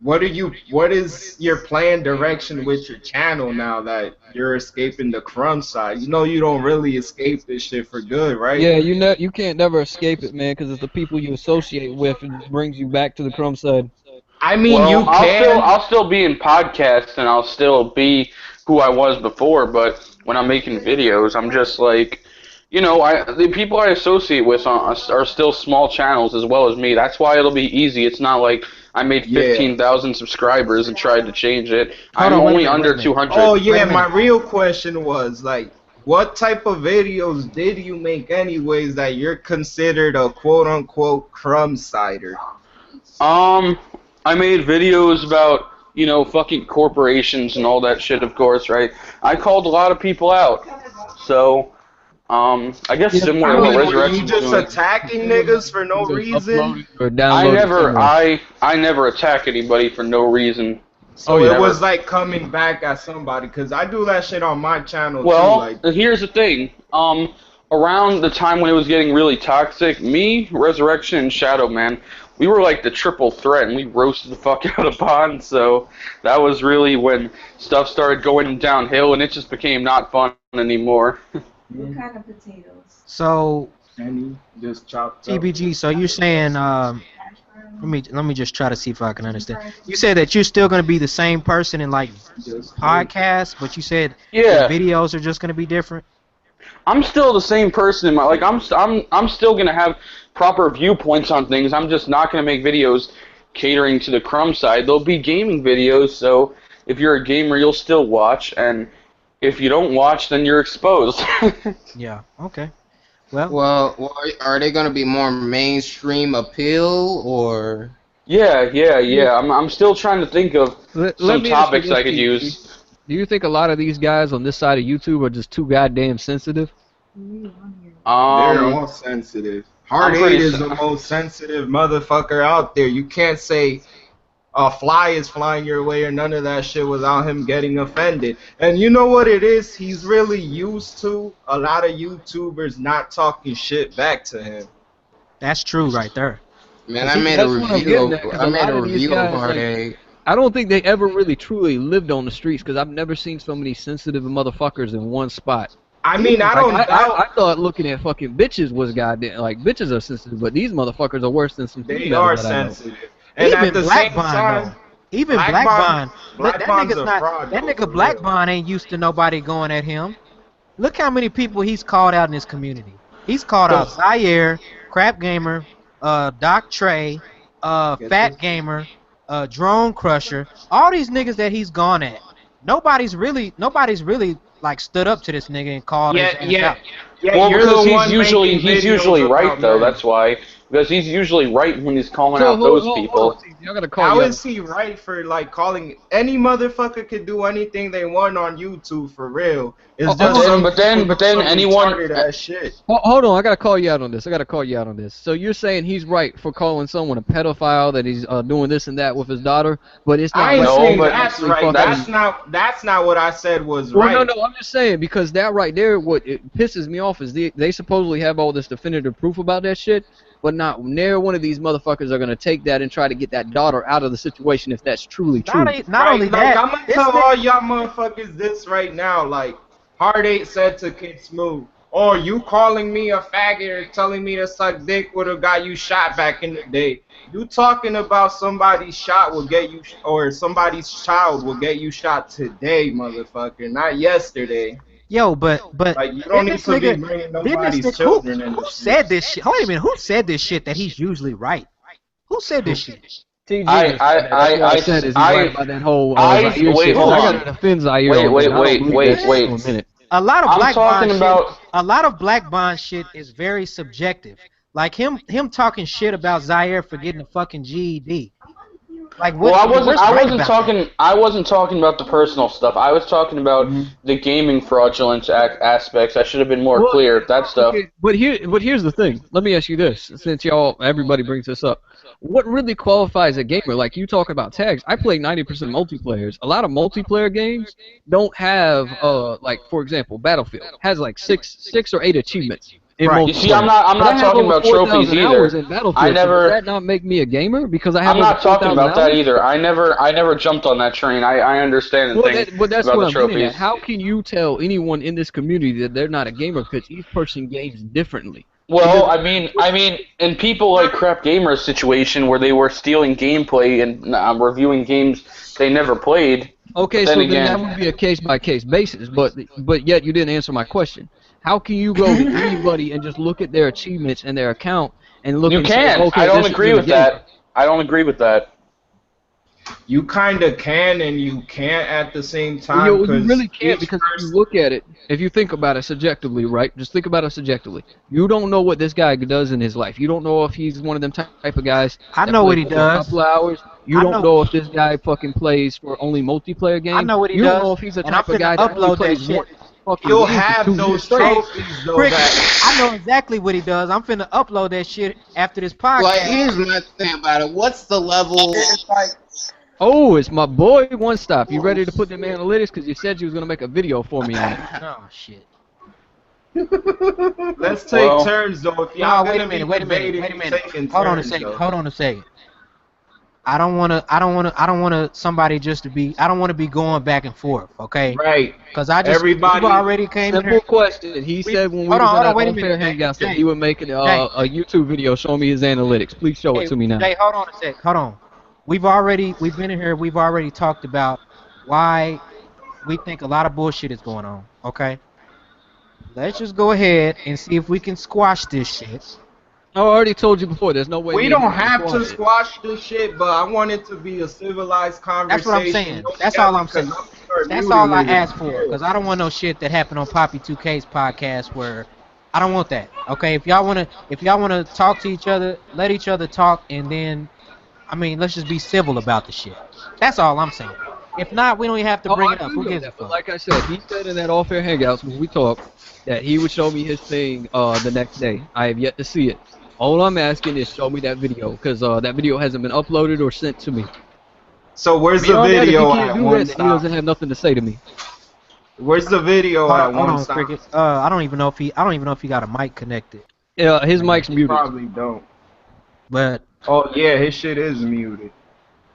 what is your planned direction with your channel now that you're escaping the crumb side? You know you don't really escape this shit for good, right? Yeah, you can't never escape it, man, because it's the people you associate with and brings you back to the crumb side. I mean, Well, you can. I'll still be in podcasts and I'll still be who I was before, but when I'm making videos, I'm just like, the people I associate with are still small channels as well as me. That's why it'll be easy. It's not like I made Yeah. 15,000 subscribers and tried to change it. Hold I'm on, only wait a under minute. Oh 200. Wait yeah, a my minute. real question was like, what type of videos did you make anyways that you're considered a quote unquote crumb cider? Um, I made videos about, fucking corporations and all that shit, of course, right? I called a lot of people out. So, I guess Yeah, similar I to what mean, were you Resurrection's just doing. attacking niggas for no Just reason? upload it or I download it never, somewhere. I never attack anybody for no reason. Oh So yeah. it Never. was like coming back at somebody, cause I do that shit on my channel too. Well, Like, here's the thing. Around the time when it was getting really toxic, me, Resurrection, and Shadow Man, we were like the triple threat, and we roasted the fuck out of Bond. So that was really when stuff started going downhill, and it just became not fun anymore. So and he just chopped up. TBG. So you're saying, let me just try to see if I can understand. You said that you're still gonna be the same person in like Just podcasts, but you said your Yeah, videos are just gonna be different. I'm still the same person in my like. I'm still gonna have proper viewpoints on things. I'm just not gonna make videos catering to the crumb side. There'll be gaming videos, so if you're a gamer, you'll still watch, and if you don't watch, then you're exposed. Yeah. Okay. Well, Well, are they gonna be more mainstream appeal or? Yeah. I'm still trying to think of Let some me ask you topics this, I could TG. use. Do you think a lot of these guys on this side of YouTube are just too goddamn sensitive? they're Um, all sensitive. I'm Heart 8 pretty. is the most sensitive motherfucker out there. You can't say a fly is flying your way or none of that shit without him getting offended. And you know what it is? He's really used to a lot of YouTubers not talking shit back to him. that's true right there. Man, 'Cause he, That's what I'm getting at, because I a made lot a of these review of guys, like, Heartache. I don't think they ever really truly lived on the streets, because I've never seen so many sensitive motherfuckers in one spot. I mean, I Like, don't I doubt thought looking at fucking bitches was goddamn, like, bitches are sensitive, but these motherfuckers are worse than some they females are that I know. sensitive. And at even the Black same Bond time, though. Even Black Black Bond, Bond. Black That Bond's nigga's a not. fraud That though, nigga for Black real. Bond ain't used to nobody going at him. Look how many people he's called out in his community. He's called out Cause Zaire, Crap Gamer, Doc Trey, get Fat this. Gamer, Drone Crusher. All these niggas that he's gone at. Nobody's really like stood up to this nigga and called his Yeah, ass yeah, out. yeah. Well, You're because the one making he's videos usually right about though. men. That's why. because he's usually right when he's calling So out those hold people. on, TZ, I gotta call How you out. is he right for like calling any motherfucker could do anything they want on YouTube for real? It's Oh, But just hold then, some but then, people but do then some anyone. retarded ass shit. Hold on, I gotta call you out on this. I gotta call you out on this. So you're saying he's right for calling someone a pedophile, that he's doing this and that with his daughter, but it's not I ain't right No, for saying him to but that's actually right. fucking. That's not what I said was Well, no, right. no, I'm just saying because that right there, what it pisses me off is they supposedly have all this definitive proof about that shit, but not near one of these motherfuckers are gonna take that and try to get that daughter out of the situation if that's truly true. Not Right? only Like that, I'm gonna this tell nigga, all y'all motherfuckers this right now. Like Hard 8 said to Kid Smooth, "Oh, you calling me a faggot or telling me to suck dick with a guy you shot back in the day? You talking about somebody's shot will get you, or somebody's child will get you shot today, motherfucker, not yesterday. yo, but Like you don't didn't need this to be nigga, bringing didn't this nobody's nigga, children who into shit." said this shit? Hold on a minute, who said this shit that he's usually right? Who said this shit? TG I, just I, said that. That's what I said. Is he right I, about that whole Zaire wait, shit? But hold I Who? gotta on. defend Zaire Wait, on that. wait, I don't wait, believe that wait, shit wait. for a minute. A lot of I'm black talking bond shit. about. A lot of black bond shit is very subjective. Like him talking shit about Zaire for getting a fucking GED. Like Well, what's I right wasn't about that? talking. I wasn't talking about the personal stuff. I was talking about the gaming fraudulence aspects. I should have been more Well, clear. That stuff. okay, but here's the thing. Let me ask you this, since everybody brings this up. What really qualifies a gamer? Like you talk about tags. I play 90% multiplayers. A lot of multiplayer games don't have like for example, Battlefield has like six or eight achievements in Right. You see, multiplayer. I'm But I not have talking over about trophies 4,000 hours either. in I Battlefield. So does never. that not make me a gamer because I have I'm over not talking 4,000 about that hours? either. I never jumped on that train. I understand the Well, thing but that's about what the I'm getting at. trophies. How can you tell anyone in this community that they're not a gamer because each person games differently? Well, Because in people like Crap Gamer's situation where they were stealing gameplay and reviewing games they never played. But okay, then so then that again, would be a case by case basis. But yet you didn't answer my question. How can you go to anybody and just look at their achievements and their account and look you and say, can. I okay, don't this agree isn't a with gamer? that. I don't agree with that. You kind of can and you can't at the same Well, time you because really can't each because if you person. look at it, if you think about it subjectively, right? Just think about it subjectively. You don't know what this guy does in his life. You don't know if he's one of them type of guys I that know what plays he for a does. couple of hours. You I don't know know if this guy fucking plays for only multiplayer I games. know what he You don't know does, if he's the and I'm type of finna guy that only upload that plays shit. one fucking You'll game for have 2 years those straight. Hey, trophies though Cricket, that I know exactly what he does. I'm finna upload that shit after this Like, podcast. here's my thing about it. What's the level? Oh, it's my boy One Stop. You ready to put them analytics? Because you said you was gonna make a video for me on it. Oh shit. let's take Well, turns though. If No, y'all gonna be debating, wait a you minute. taking Hold on a turns second. though. Hold on a second. I don't wanna somebody just to be. I don't want to be going back and forth. Okay. Right. Cause we've Everybody. already came in here. Simple question. He We said when we hold was on, in hold on. that Wait a minute, unfair hangouts that Jay. he would make a Jay, YouTube video showing me his analytics. Please show it Jay, to me now. Jay, hold on a sec. Hold on. We've been in here. We've already talked about why we think a lot of bullshit is going on. Okay. Let's just go ahead and see if we can squash this shit. I already told you before. There's no way We me and don't him can have to squash it. squash this shit, but I want it to be a civilized That's what I'm conversation. saying. Don't That's yell all I'm because saying. I'm gonna start That's muting all I niggas. asked for. Cause I don't want no shit that happened on Poppy 2K's podcast where I don't want that. Okay. If y'all wanna talk to each other, let each other talk, and then let's just be civil about the shit. That's all I'm saying. If not, we don't even have to Oh, bring I it up. agree Who with gives a that. But fuck? like I said, he said in that off-air hangouts when we talked that he would show me his thing the next day. I have yet to see it. All I'm asking is show me that video because that video hasn't been uploaded or sent to me. So where's the Beyond that, if he video can't at do one that, then he stop? doesn't have nothing to say to me. Where's the video at Hold one on, stop? Cricket. I don't even know if he got a mic connected. Yeah, his Right now. mic's He muted. probably don't. But Oh yeah, his shit is muted.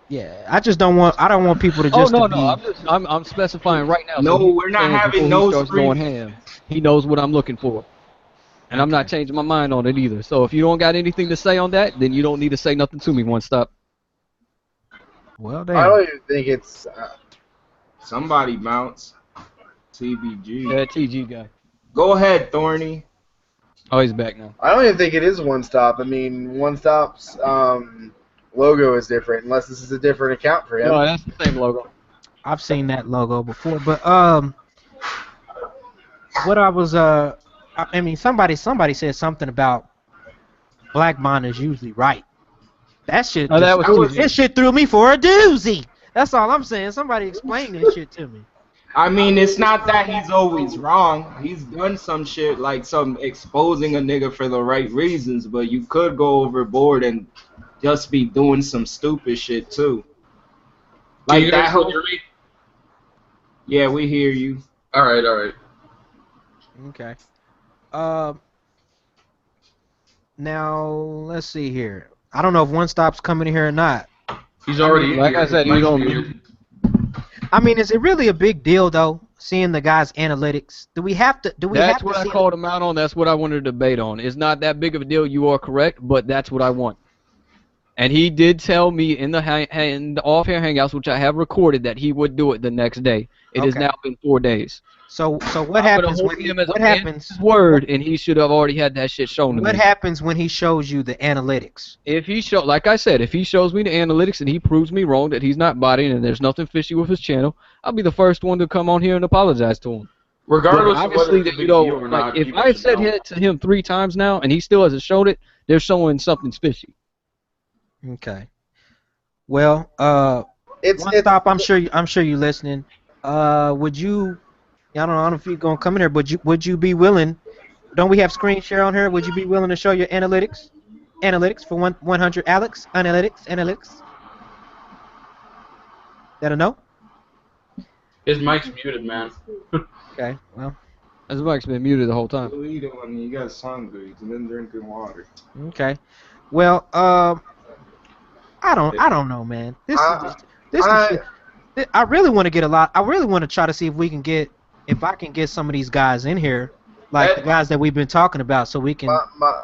yeah, I don't want people to Oh just to no, be. no, I'm specifying right now. No, So he we're not understands having before he no starts screen. going ham. He knows what I'm looking for. And I'm not Okay. changing my mind on it either. So if you don't got anything to say on that, then you don't need to say nothing to me. One stop. Well, I damn. don't even think it's. Somebody bounce. TBG. Yeah, TG guy. Go ahead, Thorny. Oh, he's back now. I don't even think it is One Stop. I mean, One Stop's logo is different, unless this is a different account for him. No, that's the same logo. I've seen that logo before, but what I was somebody said something about Black Bond is usually right. That shit Oh, that just was I was this shit threw me for a doozy. That's all I'm saying. Somebody explain this shit to me. I mean, it's not that he's always wrong. He's done some shit like some exposing a nigga for the right reasons, but you could go overboard and just be doing some stupid shit too. Can Like you that guys still whole. hear me? Yeah, we hear you. All right, all right. Okay. Uh, Now let's see here. I don't know if One Stop's coming in here or not. He's I already mean, in Like here. I His said, he's mic's on muted. mute. is it really a big deal though? Seeing the guy's analytics. Do we have to? Do we That's have what to I see? called him out on. That's what I wanted to debate on. It's not that big of a deal. You are correct, but that's what I want. And he did tell me in in the off-air hangouts, which I have recorded, that he would do it the next day. It has Okay. now been 4 days. So what I'm gonna happens hold when him as a what man of happens? his word, and he should have already had that shit shown to What me. happens when he shows you the analytics? If he show, like I said, if he shows me the analytics and he proves me wrong that he's not bodying and there's nothing fishy with his channel, I'll be the first one to come on here and apologize to him. But Regardless of whether obviously, it's a that big deal or like not, if people I've should said know. it to him 3 times now and he still hasn't showed it, they're showing something fishy. Okay. Well, it's One it's Stop. I'm sure you listening. Would you? I don't know if you're gonna come in here, but would you be willing? Don't we have screen share on here? Would you be willing to show your analytics? Analytics for 100 Alex? Analytics? That a no? His mic's muted, man. Okay. Well. His mic's been muted the whole time. you eat when you got hungry and then drinking water. Okay. Well, I don't know, man. This is I, just this the I, shit. I really want to get a lot. I really want to try to see if I can get some of these guys in here, like the guys that we've been talking about, so we can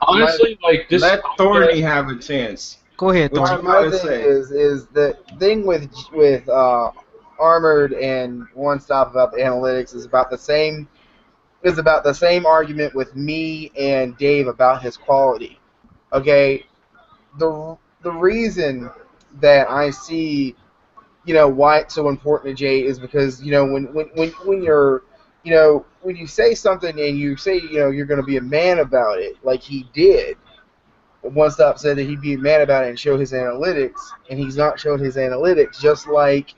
Honestly, like this. Let Thorny have a chance. go ahead, What Thorny. you gotta thing say? is the thing with Armored and One Stop about the analytics is about the same argument with me and Dave about his quality. Okay, the reason that I see why it's so important to Jay is because when you're when you say something and you say you're going to be a man about it like he did. One Stop said that he'd be a man about it and show his analytics, and he's not showed his analytics, just like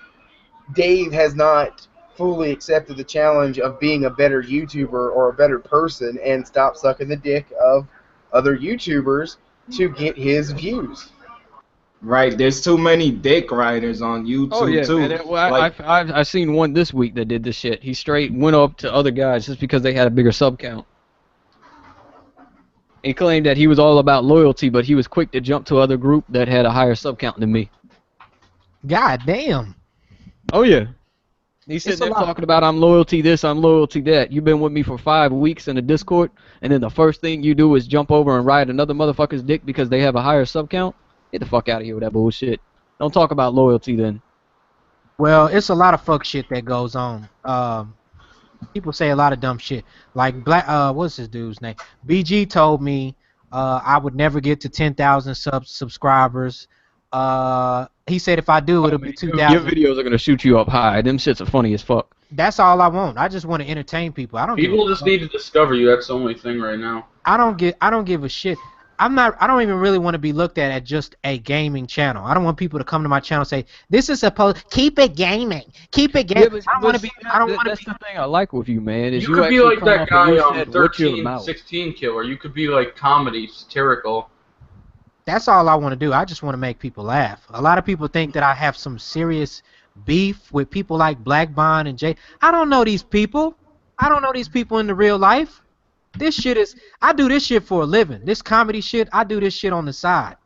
Dave has not fully accepted the challenge of being a better YouTuber or a better person and stop sucking the dick of other YouTubers to get his views. Right, there's too many dick riders on YouTube Oh yeah, too. man. Well, Like, I've seen one this week that did this shit. He straight went up to other guys just because they had a bigger sub count. He claimed that he was all about loyalty, but he was quick to jump to other group that had a higher sub count than me. God damn. Oh yeah. He's sitting It's a there lot. talking about I'm loyalty this, I'm loyalty that. You've been with me for 5 weeks in the Discord, and then the first thing you do is jump over and ride another motherfucker's dick because they have a higher sub count? Get the fuck out of here with that bullshit. Don't talk about loyalty then. Well, it's a lot of fuck shit that goes on. People say a lot of dumb shit. Like what's this dude's name? BG told me I would never get to 10,000 subscribers. He said if I do, it'll be Your 2,000. videos are gonna shoot you up high. Them shits are funny as fuck. That's all I want. I just want to entertain people. I don't give People a just fuck. need to discover you. That's the only thing right now. I don't give a shit. I don't even really want to be looked at as just a gaming channel. I don't want people to come to my channel and say, this is supposed keep it gaming. Keep it gaming. I don't want to be That's the thing I like with you, man. Is You could be actually like come that up and guy you on said, "Watch your 13, mouth." 16 killer. You could be like comedy, satirical. That's all I want to do. I just want to make people laugh. A lot of people think that I have some serious beef with people like Black Bond and Jay. I don't know these people. I don't know these people in the real life. This shit is, I do this shit for a living. This comedy shit, I do this shit on the side.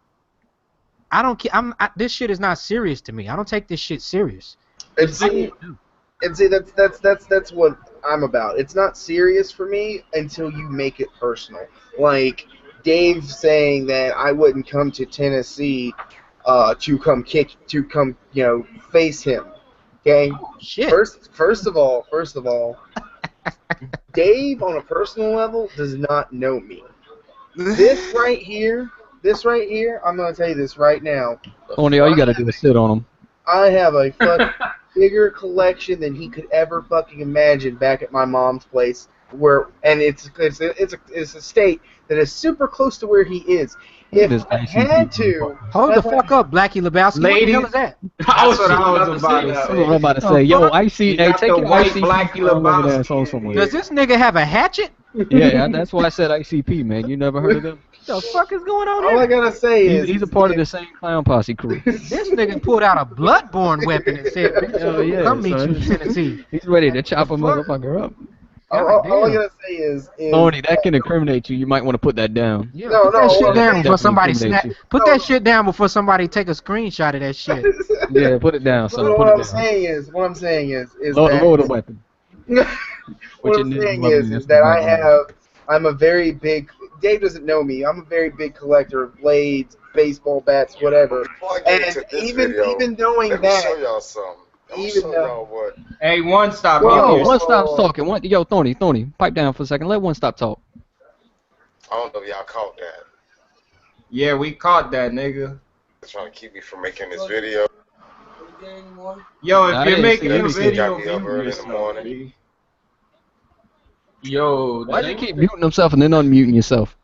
I don't care. This shit is not serious to me. I don't take this shit serious. And see, that's what I'm about. It's not serious for me until you make it personal. Like Dave saying that I wouldn't come to Tennessee to come face him. Okay. Shit. First of all, Dave on a personal level does not know me. This right here, I'm gonna tell you this right now. Only all you gotta do is sit on them. I have a fucking bigger collection than he could ever fucking imagine back at my mom's place and it's a state that is super close to where he is. Look at If this I ICP had to, Hold the fuck up, Blackie Lebowski. What the hell is that? That's what I was about to That's what I'm say. about to Oh, say. Yo, fuck. IC, You hey, got take the your white ICP Blackie from over there Lebowski and sold in somewhere. Does this nigga have a hatchet? Yeah, that's why I said ICP, man. You never heard of him? The fuck is going on all I here? gotta say is He's a part of the same clown posse crew. This nigga pulled out a bloodborne weapon and said, "Bitch, Hell yeah, come meet you in son. Tennessee." He's ready to chop a fuck? motherfucker up. all I damn. gotta say is Thorny, that can incriminate you. You might want to put that down. Yeah, No, put that no, shit what I'm down saying- before somebody Definitely snap. incriminate Put No, that no. shit down before somebody take a screenshot of that shit. Yeah, put it down, son. what Put I'm it down. saying is Load the weapon. what What I'm you saying need, is that I'm a very big. Dave doesn't know me. I'm a very big collector of blades, baseball bats, whatever. Before I get And into this even video, even knowing let me show that, y'all something. I'm gonna even show though- y'all what. Hey, one stop. Whoa, mute Yo, yourself. one stop's talking. Yo, Thorny, pipe down for a second. Let one stop talk. I don't know if y'all caught that. Yeah, we caught that nigga. They're trying to keep me from making this video. Yo, if I you're didn't making see a anything. video, Got me up mute early in the yourself, morning. B. Yo, Why do you keep muting himself and then unmuting yourself?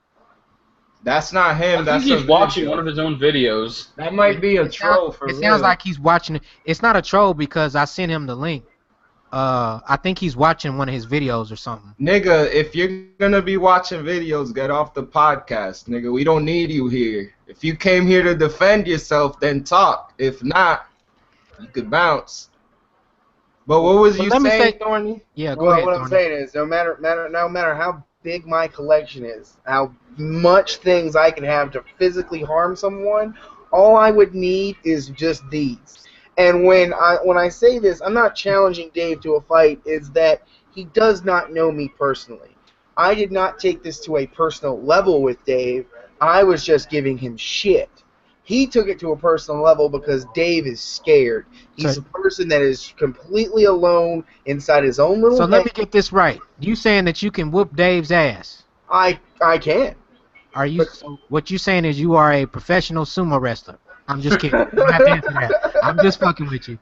that's not him. I That's think he's a watching video. one of his own videos. That might be a troll for It real. sounds like he's watching it. It's not a troll because I sent him the link. I think he's watching one of his videos or something. Nigga, if you're gonna be watching videos, get off the podcast, nigga. We don't need you here. If you came here to defend yourself, then talk. If not, you could bounce. But what was But you let me saying, say- Thorny? Yeah, go Well, ahead, what I'm Thorny. saying is, no matter how big my collection is, how much things I can have to physically harm someone, all I would need is just these. And when I say this, I'm not challenging Dave to a fight. Is that he does not know me personally. I did not take this to a personal level with Dave. I was just giving him shit. He took it to a personal level because Dave is scared. He's So- a person that is completely alone inside his own little So head. let me get this right. You saying that you can whoop Dave's ass? I can. Are you? So what you saying is you are a professional sumo wrestler? I'm just kidding. You don't have to answer that. I'm just fucking with you.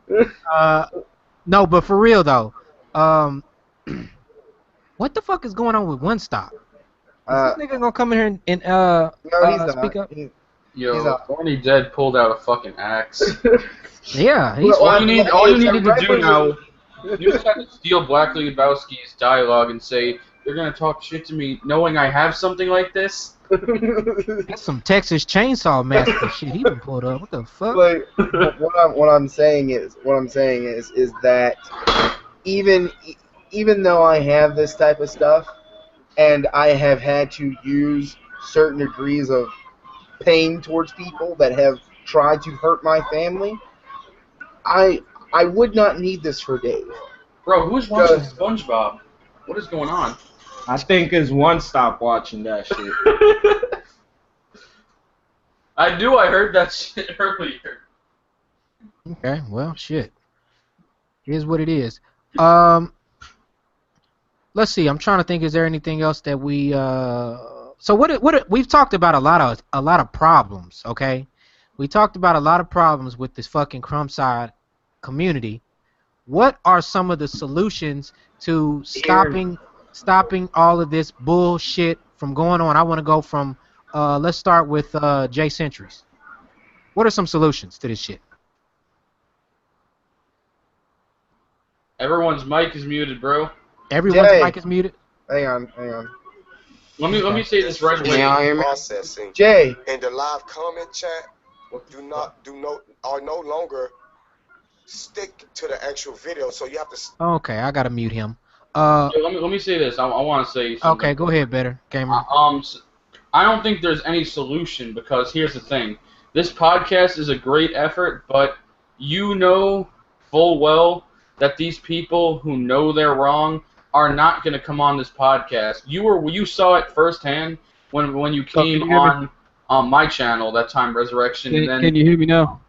No, but for real though, what the fuck is going on with One Stop? Is this nigga gonna come in here and No, he's not. speak up? He's Yo, not. Thorny Dead pulled out a fucking axe. Yeah, he's. Well, all you needed to do It's a now, you just have to steal Black Lebowski's dialogue and say, "You're gonna talk shit to me, knowing I have something like this." That's some Texas Chainsaw Massacre shit he done pulled up. What the fuck? like what I'm saying is that even though I have this type of stuff and I have had to use certain degrees of pain towards people that have tried to hurt my family, I would not need this for Dave. Bro, who's watching SpongeBob? What is going on? I think it's one stop watching that shit. I knew I heard that shit earlier. Okay, well, shit. Here's what it is. Let's see. I'm trying to think. Is there anything else that we? So what? We've talked about a lot of problems. Okay, we talked about a lot of problems with this fucking crumb side community. What are some of the solutions to stopping all of this bullshit from going on? I want to go from. Let's start with Jay Centuries. What are some solutions to this shit? Everyone's mic is muted, bro. Everyone's Jay. mic is muted. Hang on. Let me say this right Can away. y'all hear me? Processing Jay, in the live comment chat. Are no longer stick to the actual video. So you have to. Okay, I gotta mute him. Yo, let me say this. I want to say something. Okay, go ahead, better gamer. I don't think there's any solution because here's the thing. This podcast is a great effort, but you know full well that these people who know they're wrong are not going to come on this podcast. You saw it firsthand when you came can you hear me? on my channel that time, Resurrection. and then Can you hear me now?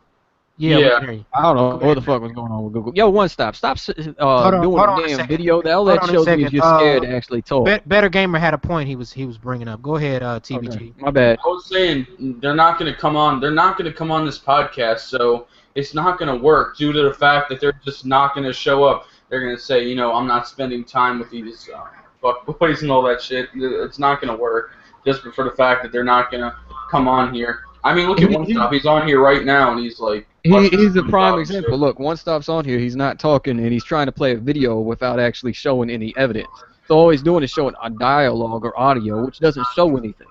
Yeah, we yeah. can hear you. I don't know what the fuck was going on with Google. Yo, one stop. Stop on, doing hold on a a damn second. video. All Hold that on a shows me second. is you're scared to actually talk. Better gamer had a point he was bringing up. Go ahead, TBG. Okay, my bad. I was saying they're not going to come on. They're not going to come on this podcast, so it's not going to work due to the fact that they're just not going to show up. They're going to say, I'm not spending time with these fuck boys and all that shit. It's not gonna work just for the fact that they're not gonna come on here. I mean, look at One Stop. He's on here right now, and he's like, he's a prime example. Look, One Stop's on here. He's not talking, and he's trying to play a video without actually showing any evidence. So all he's doing is showing a dialogue or audio, which doesn't show anything.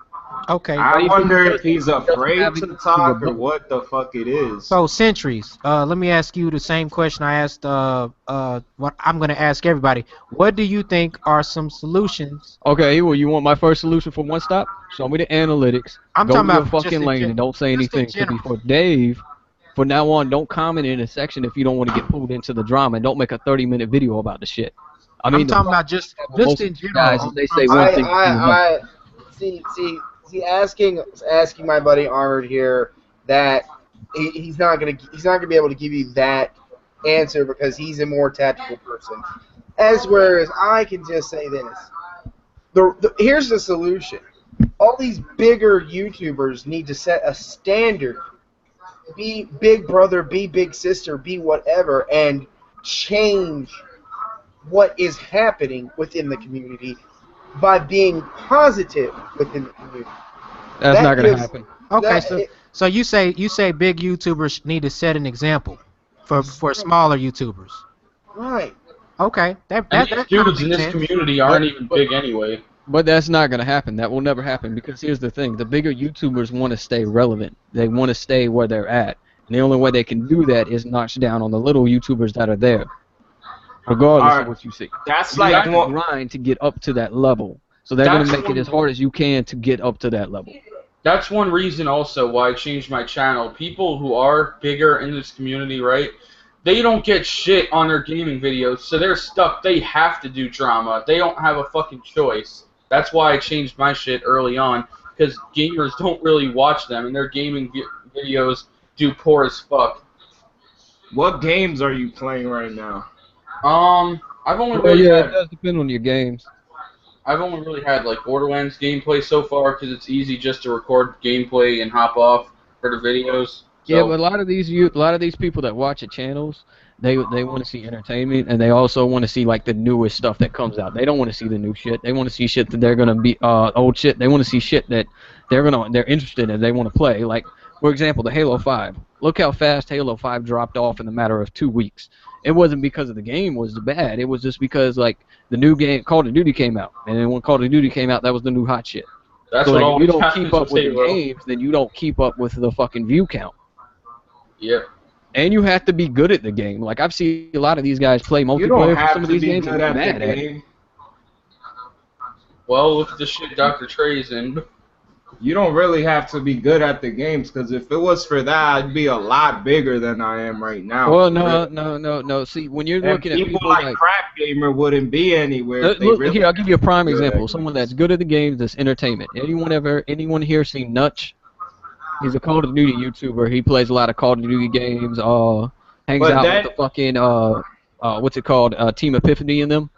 Okay. I wonder if he's afraid to talk or what the fuck it is. So Centuries, let me ask you the same question I asked. What I'm gonna ask everybody. What do you think are some solutions? Okay, well, you want my first solution for One Stop? Show me the analytics. I'm go talking to your about fucking lane and don't say anything. Could be for Dave. From now on, don't comment in a section if you don't want to get pulled into the drama, and don't make a 30-minute video about the shit. I mean, I'm talking about just in general. Guys, they say one thing. See, asking my buddy Armored here that he's not gonna be able to give you that answer because he's a more tactical person. Whereas I can just say this. Here's the solution. All these bigger YouTubers need to set a standard. Be big brother, be big sister, be whatever, and change what is happening within the community by being positive within the community. That's not going to happen. Okay, so you say big YouTubers need to set an example for smaller YouTubers. Right. Okay. And dudes in this community aren't even big anyway. But that's not going to happen. That will never happen because here's the thing. The bigger YouTubers want to stay relevant. They want to stay where they're at. And the only way they can do that is notch down on the little YouTubers that are there. Regardless of what you see. That's you have to grind to get up to that level. So they're going to make it as hard as you can to get up to that level. That's one reason also why I changed my channel. People who are bigger in this community, right, they don't get shit on their gaming videos, so they're stuck. They have to do drama. They don't have a fucking choice. That's why I changed my shit early on, because gamers don't really watch them, and their gaming videos do poor as fuck. What games are you playing right now? I've only really it does depend on your games. I've only really had like Borderlands gameplay so far because it's easy just to record gameplay and hop off for the videos. So. Yeah, but a lot of these people that watch the channels, they want to see entertainment, and they also want to see like the newest stuff that comes out. They don't want to see the new shit. They want to see shit that they're gonna be old shit. They want to see shit that they're interested in. They want to play. Like for example, the Halo 5. Look how fast Halo 5 dropped off in the matter of 2 weeks. It wasn't because of the game was bad. It was just because like the new game Call of Duty came out, and then when Call of Duty came out, that was the new hot shit. That's so what like, if you don't happens keep up with the Halo. games, then you don't keep up with the fucking view count. Yeah. And you have to be good at the game. Like I've seen a lot of these guys play multiplayer for some of these games and they're mad at it. Well, look at the shit Dr. Trey's in. You don't really have to be good at the games, because if it was for that, I'd be a lot bigger than I am right now. Well, no. See, when you're looking at people like Crap Gamer wouldn't be anywhere. Here, I'll give you a prime example. Someone that's good at the games, that's entertainment. Anyone here seen Nutch? He's a Call of Duty YouTuber. He plays a lot of Call of Duty games. Hangs out with the fucking what's it called? Team Epiphany in them.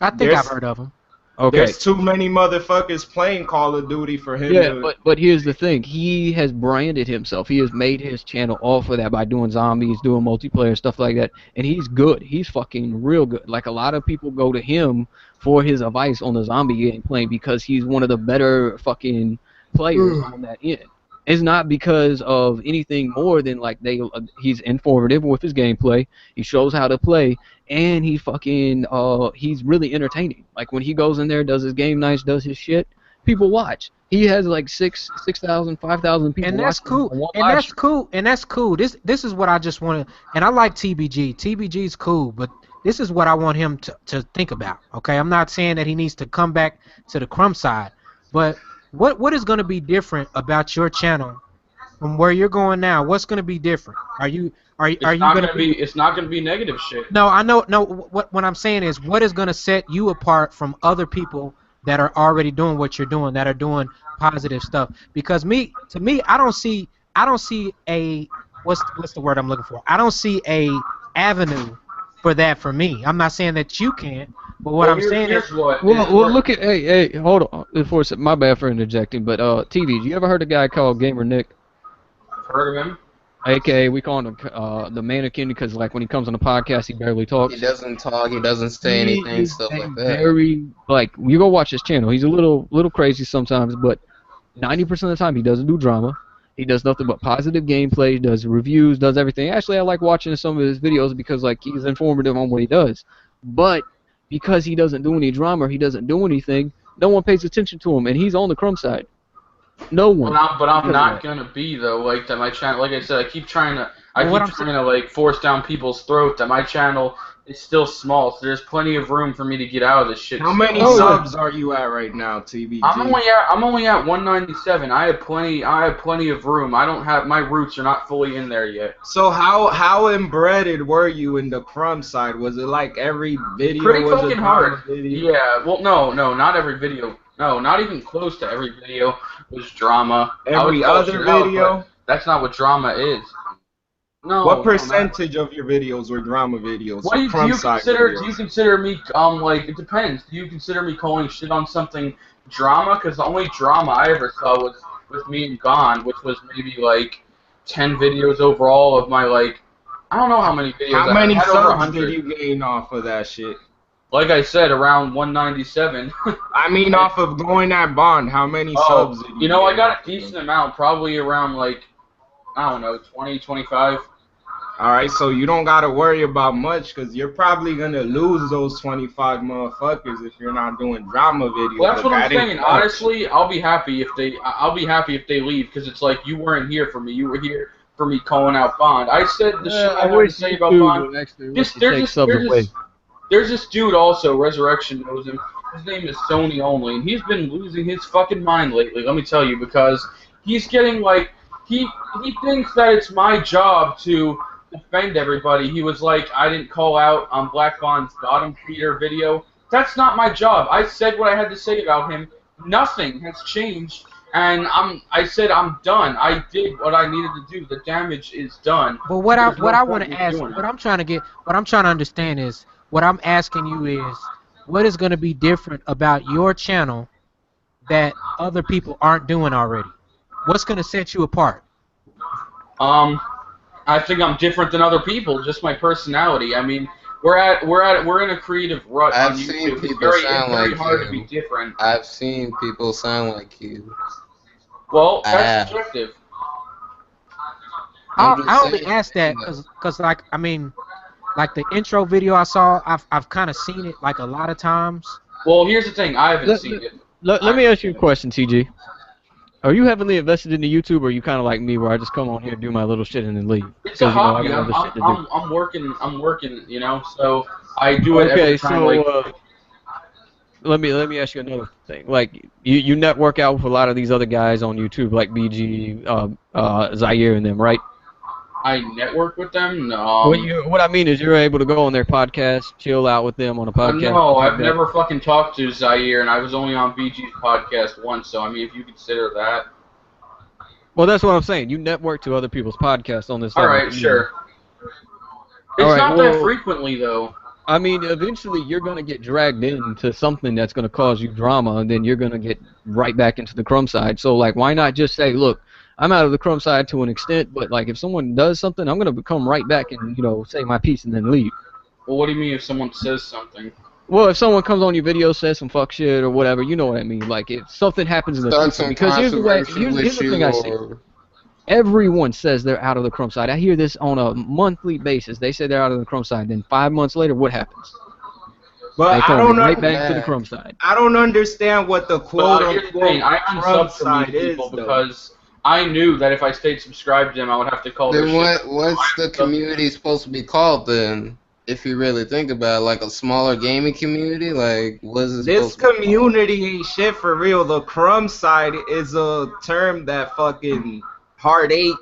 I think I've heard of him. Okay. There's too many motherfuckers playing Call of Duty for him. Yeah, but here's the thing. He has branded himself. He has made his channel all for that by doing zombies, doing multiplayer, stuff like that. And he's good. He's fucking real good. Like, a lot of people go to him for his advice on the zombie gameplay because he's one of the better fucking players on that end. It's not because of anything more than, like, he's informative with his gameplay. He shows how to play. And he fucking, he's really entertaining. Like, when he goes in there, does his game nights, does his shit, people watch. He has like 6,000, 5,000 people. And that's cool. And that's cool. This is what I just want to, and I like TBG. TBG's cool, but this is what I want him to think about. Okay, I'm not saying that he needs to come back to the crumb side, but what is going to be different about your channel from where you're going now? What's going to be different? Are you going to be? It's not going to be negative shit. No, I know. No, what I'm saying is, what is going to set you apart from other people that are already doing what you're doing, that are doing positive stuff? Because to me, I don't see a what's the word I'm looking for? I don't see a avenue for that for me. I'm not saying that you can't, but what I'm saying is, well, look at hey, hold on, my bad for interjecting, but TV, you ever heard a guy called Gamer Nick? Heard of him? AKA we call him the mannequin because like when he comes on the podcast he barely He talks. doesn't talk. He doesn't say He anything. is Stuff a like that. very like you go watch his channel. He's a little crazy sometimes, but 90% of the time he doesn't do drama. He does nothing but positive gameplay, does reviews, does everything. Actually, I like watching some of his videos because like he's informative on what he does. But because he doesn't do any drama, he doesn't do anything. No one pays attention to him, and he's on the crumb side. No one. But I'm Because of not that. gonna be though. Like that, my channel. Like I said, I keep Well, what I'm trying to like force down people's throat that my channel is still small. So there's plenty of room for me to get out of this shit. How many Oh, yeah. subs are you at right now, TBG? I'm only at 197. I have plenty of room. I don't have my roots are not fully in there yet. So how embedded were you in the crumb side? Was it like every video Pretty was a fucking drama hard. video? Yeah. Well, no, not every video. No, not even close to every video was drama. I would Every call other shit out, video? but that's not what drama is. No. What no, not- percentage of your videos were drama videos? What do crumb you side consider? videos? Do you consider me like? It depends. Do you consider me calling shit on something drama? Because the only drama I ever saw was with me and Gone, which was maybe like 10 videos overall of my like. I don't know how many videos. How many I had over subs 100. did you gain off of that shit? Like I said, around 197. I mean, off of going that bond, how many subs did you I gain got off a of decent them? amount, probably around like I don't know, 20, 25. Alright, so you don't gotta worry about much, because you're probably gonna lose those 25 motherfuckers if you're not doing drama videos. Well, that's but what I'm that ain't saying. much. Honestly, I'll be happy if they leave, because it's like you weren't here for me. You were here for me calling out Bond. I said the shit I wanted to say about Bond. There's this dude also, Resurrection knows him. His name is Sony Only, and he's been losing his fucking mind lately. Let me tell you, because he's getting like he thinks that it's my job to defend everybody. He was like, I didn't call out on Black Bond's bottom feeder video. That's not my job. I said what I had to say about him. Nothing has changed, and I said I'm done. I did what I needed to do. The damage is done. But what I There's no want point to in ask, doing it. what I'm trying to understand is, what I'm asking you is, what is going to be different about your channel that other people aren't doing already? What's going to set you apart? I think I'm different than other people. Just my personality. I mean, we're in a creative rut on I've YouTube. seen It's people very sound like hard you. to be different. I've seen people sound like you. Well, I that's have. subjective. I I'm just only saying, ask that because like I mean, like the intro video I saw, I've kind of seen it like a lot of times. Well, here's the thing. I haven't Let- seen it. Let me ask you a question, TG. Are you heavily invested into YouTube, or are you kind of like me, where I just come on here, do my little shit, and then leave? It's a 'Cause, you know, I hobby. got other shit to do. I'm working. You know, so I do it Okay, every time. so Like, let me ask you another thing. Like you network out with a lot of these other guys on YouTube, like BG, Zaire, and them, right? I network with them. No. What I mean is you're able to go on their podcast, chill out with them on a podcast. No, like I've that. never fucking talked to Zaire, and I was only on BG's podcast once. So I mean, if you consider that. Well, that's what I'm saying. You network to other people's podcasts on this. All level, right, you sure. know. It's All right, not that well- frequently though. I mean, eventually you're gonna get dragged into something that's gonna cause you drama, and then you're gonna get right back into the crumb side. So, like, why not just say, look, I'm out of the crumb side to an extent, but like, if someone does something, I'm gonna come right back and say my piece and then leave. Well, what do you mean if someone says something? Well, if someone comes on your video, says some fuck shit or whatever, you know what I mean. Like, if something happens in the Start future, some because here's controversy the with thing you, I say. or Everyone says they're out of the crumb side. I hear this on a monthly basis. They say they're out of the crumb side. Then 5 months later, what happens? They But I come don't know. right back to the crumb side. I don't understand what the quote But here's the unquote thing, I crumb unsubbed from side these is, people though. because I knew that if I stayed subscribed to them, I would have to call their then shit. what's the community supposed to be called then? If you really think about it, like a smaller gaming community, like what is it This supposed to be called? community ain't shit for real. The crumb side is a term that fucking Hard 8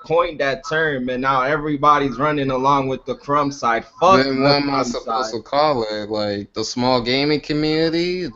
coined that term, and now everybody's running along with the crumb side. Fuck Then the what am I crumb supposed side. to call it? Like the small gaming community?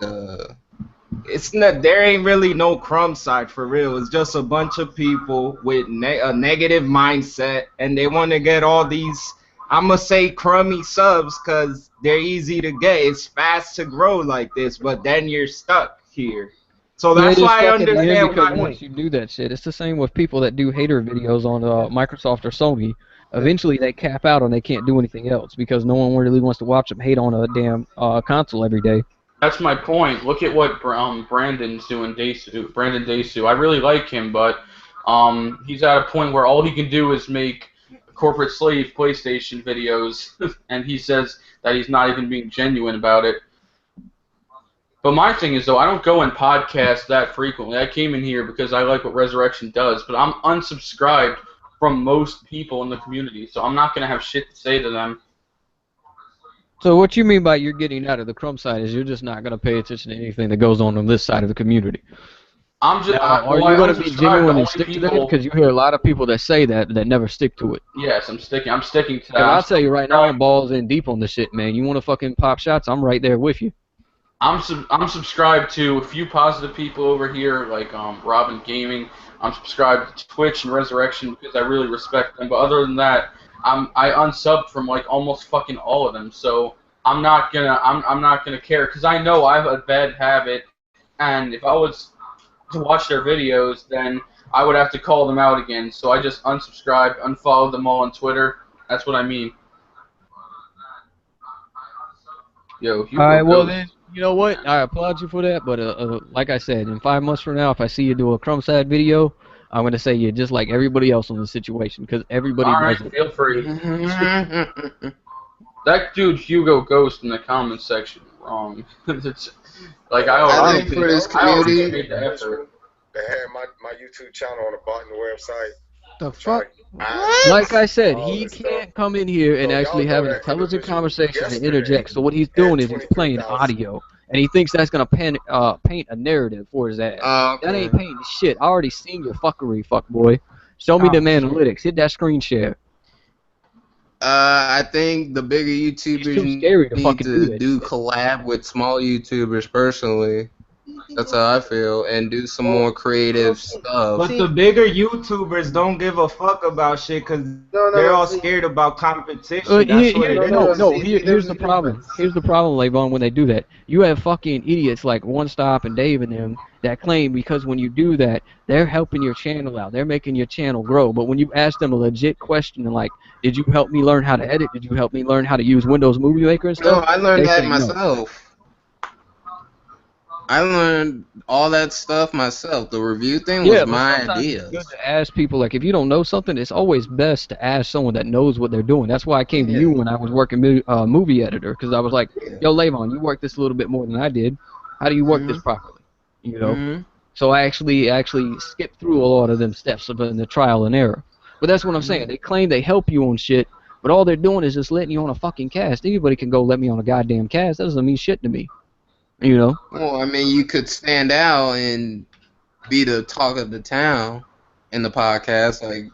It's not. There ain't really no crumb side for real. It's just a bunch of people with a negative mindset, and they want to get all these. I'ma say crummy subs because they're easy to get. It's fast to grow like this, but then you're stuck here. So Yeah, that's just why I fucking end understand because why. once you do that shit, it's the same with people that do hater videos on Microsoft or Sony. Eventually, they cap out and they can't do anything else because no one really wants to watch them hate on a damn console every day. That's my point. Look at what Brandon's doing, Daisu. Brandon Daisu. I really like him, but he's at a point where all he can do is make corporate slave PlayStation videos, and he says that he's not even being genuine about it. But my thing is, though, I don't go and podcast that frequently. I came in here because I like what Resurrection does, but I'm unsubscribed from most people in the community, so I'm not going to have shit to say to them. So what you mean by you're getting out of the crumb side is you're just not going to pay attention to anything that goes on this side of the community. I'm just, Now, are well, you I going to be unsubscribe to genuine and only stick to that? people. Because you hear a lot of people that say that never stick to it. Yes, I'm sticking to that. And I'll tell you right now, I'm balls in deep on this shit, man. You want to fucking pop shots? I'm right there with you. I'm subscribed to a few positive people over here, like Robin Gaming. I'm subscribed to Twitch and Resurrection because I really respect them. But other than that, I unsubbed from like almost fucking all of them. So I'm not gonna care because I know I have a bad habit, and if I was to watch their videos, then I would have to call them out again. So I just unsubscribed, unfollowed them all on Twitter. That's what I mean. Yo, Hugo All right, well goes. then, you know what? I applaud you for that, but like I said, in 5 months from now, if I see you do a crumb side video, I'm gonna say you're just like everybody else on the situation because everybody All does right, it. feel free. That dude Hugo Ghost in the comments section wrong. It's like I I already think for this I already community, made the effort. They had my YouTube channel on the bottom of the website. The Try fuck? to Like I said, all he this can't stuff. come in here and So actually y'all have know an that intelligent individual conversation and yesterday interject. So what he's had doing is he's playing 23,000. audio, and he thinks that's gonna paint a narrative for his ass. That okay. ain't painting shit. I already seen your fuckery, fuck boy. Show me Oh, them shit. analytics. Hit that screen share. I think the bigger He's YouTubers too scary to need fucking do to that do shit. collab with small YouTubers personally. That's how I feel, and do some more creative stuff. But the bigger YouTubers don't give a fuck about shit because they're all scared about competition. That's what it is. Here's the problem. Here's the problem, Levon, when they do that. You have fucking idiots like One Stop and Dave and them that claim because when you do that, they're helping your channel out. They're making your channel grow. But when you ask them a legit question like, did you help me learn how to edit? Did you help me learn how to use Windows Movie Maker and No, stuff? I learned They that say no. myself. I learned all that stuff myself. The review thing was Yeah, but my sometimes it's idea. good to ask people, like, if you don't know something, it's always best to ask someone that knows what they're doing. That's why I came to you when I was working movie editor, because I was like, yo, Levon, you work this a little bit more than I did. How do you work this properly? You know? So I actually skipped through a lot of them steps of the trial and error. But that's what I'm saying. They claim they help you on shit, but all they're doing is just letting you on a fucking cast. Anybody can go let me on a goddamn cast. That doesn't mean shit to me. You know? Well, I mean, you could stand out and be the talk of the town in the podcast. Like,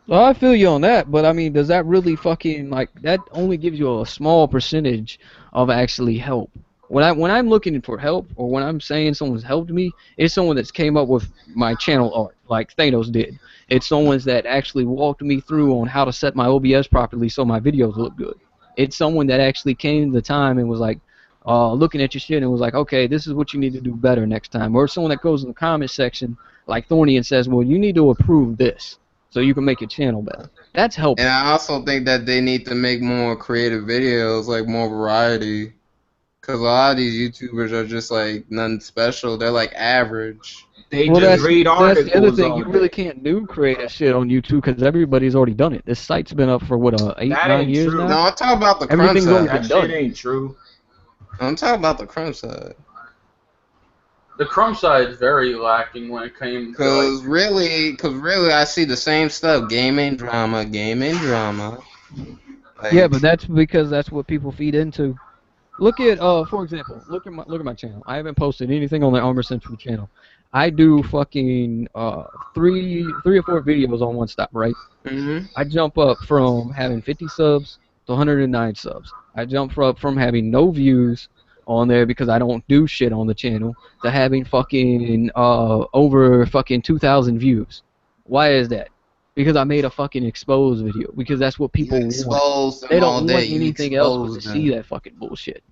Well, I feel you on that, but I mean, does that really fucking, like, that only gives you a small percentage of actually help. When I'm looking for help, or when I'm saying someone's helped me, it's someone that's came up with my channel art, like Thanos did. It's someone that actually walked me through on how to set my OBS properly so my videos look good. It's someone that actually came to the time and was like, looking at your shit and was like, okay, this is what you need to do better next time. Or someone that goes in the comment section, like Thorny, and says, well, you need to approve this so you can make your channel better. That's helpful. and I also think that they need to make more creative videos, like more variety. Because a lot of these YouTubers are just like nothing special. They're like average. They Well, just read that's the other articles thing. all You really day. can't do creative shit on YouTube because everybody's already done it. This site's been up for, what, 8, That 9 ain't years true. now? No, I'm talking about the crumb Everything's already side. been That shit done. ain't true. I'm talking about the crumb side. The crumb side is very lacking when it came to like, Cause really, I see the same stuff: gaming drama, gaming drama. Like, Yeah, but that's because that's what people feed into. Look at, for example, look at my channel. I haven't posted anything on the Armor Central channel. I do fucking 3 or 4 videos on One Stop, right? I jump up from having 50 subs to 109 subs. I jump up from having no views on there because I don't do shit on the channel to having fucking over fucking 2,000 views. Why is that? Because I made a fucking exposed video. Because that's what people you want. exposed them They all don't day. want You anything else but to exposed see them. that fucking bullshit.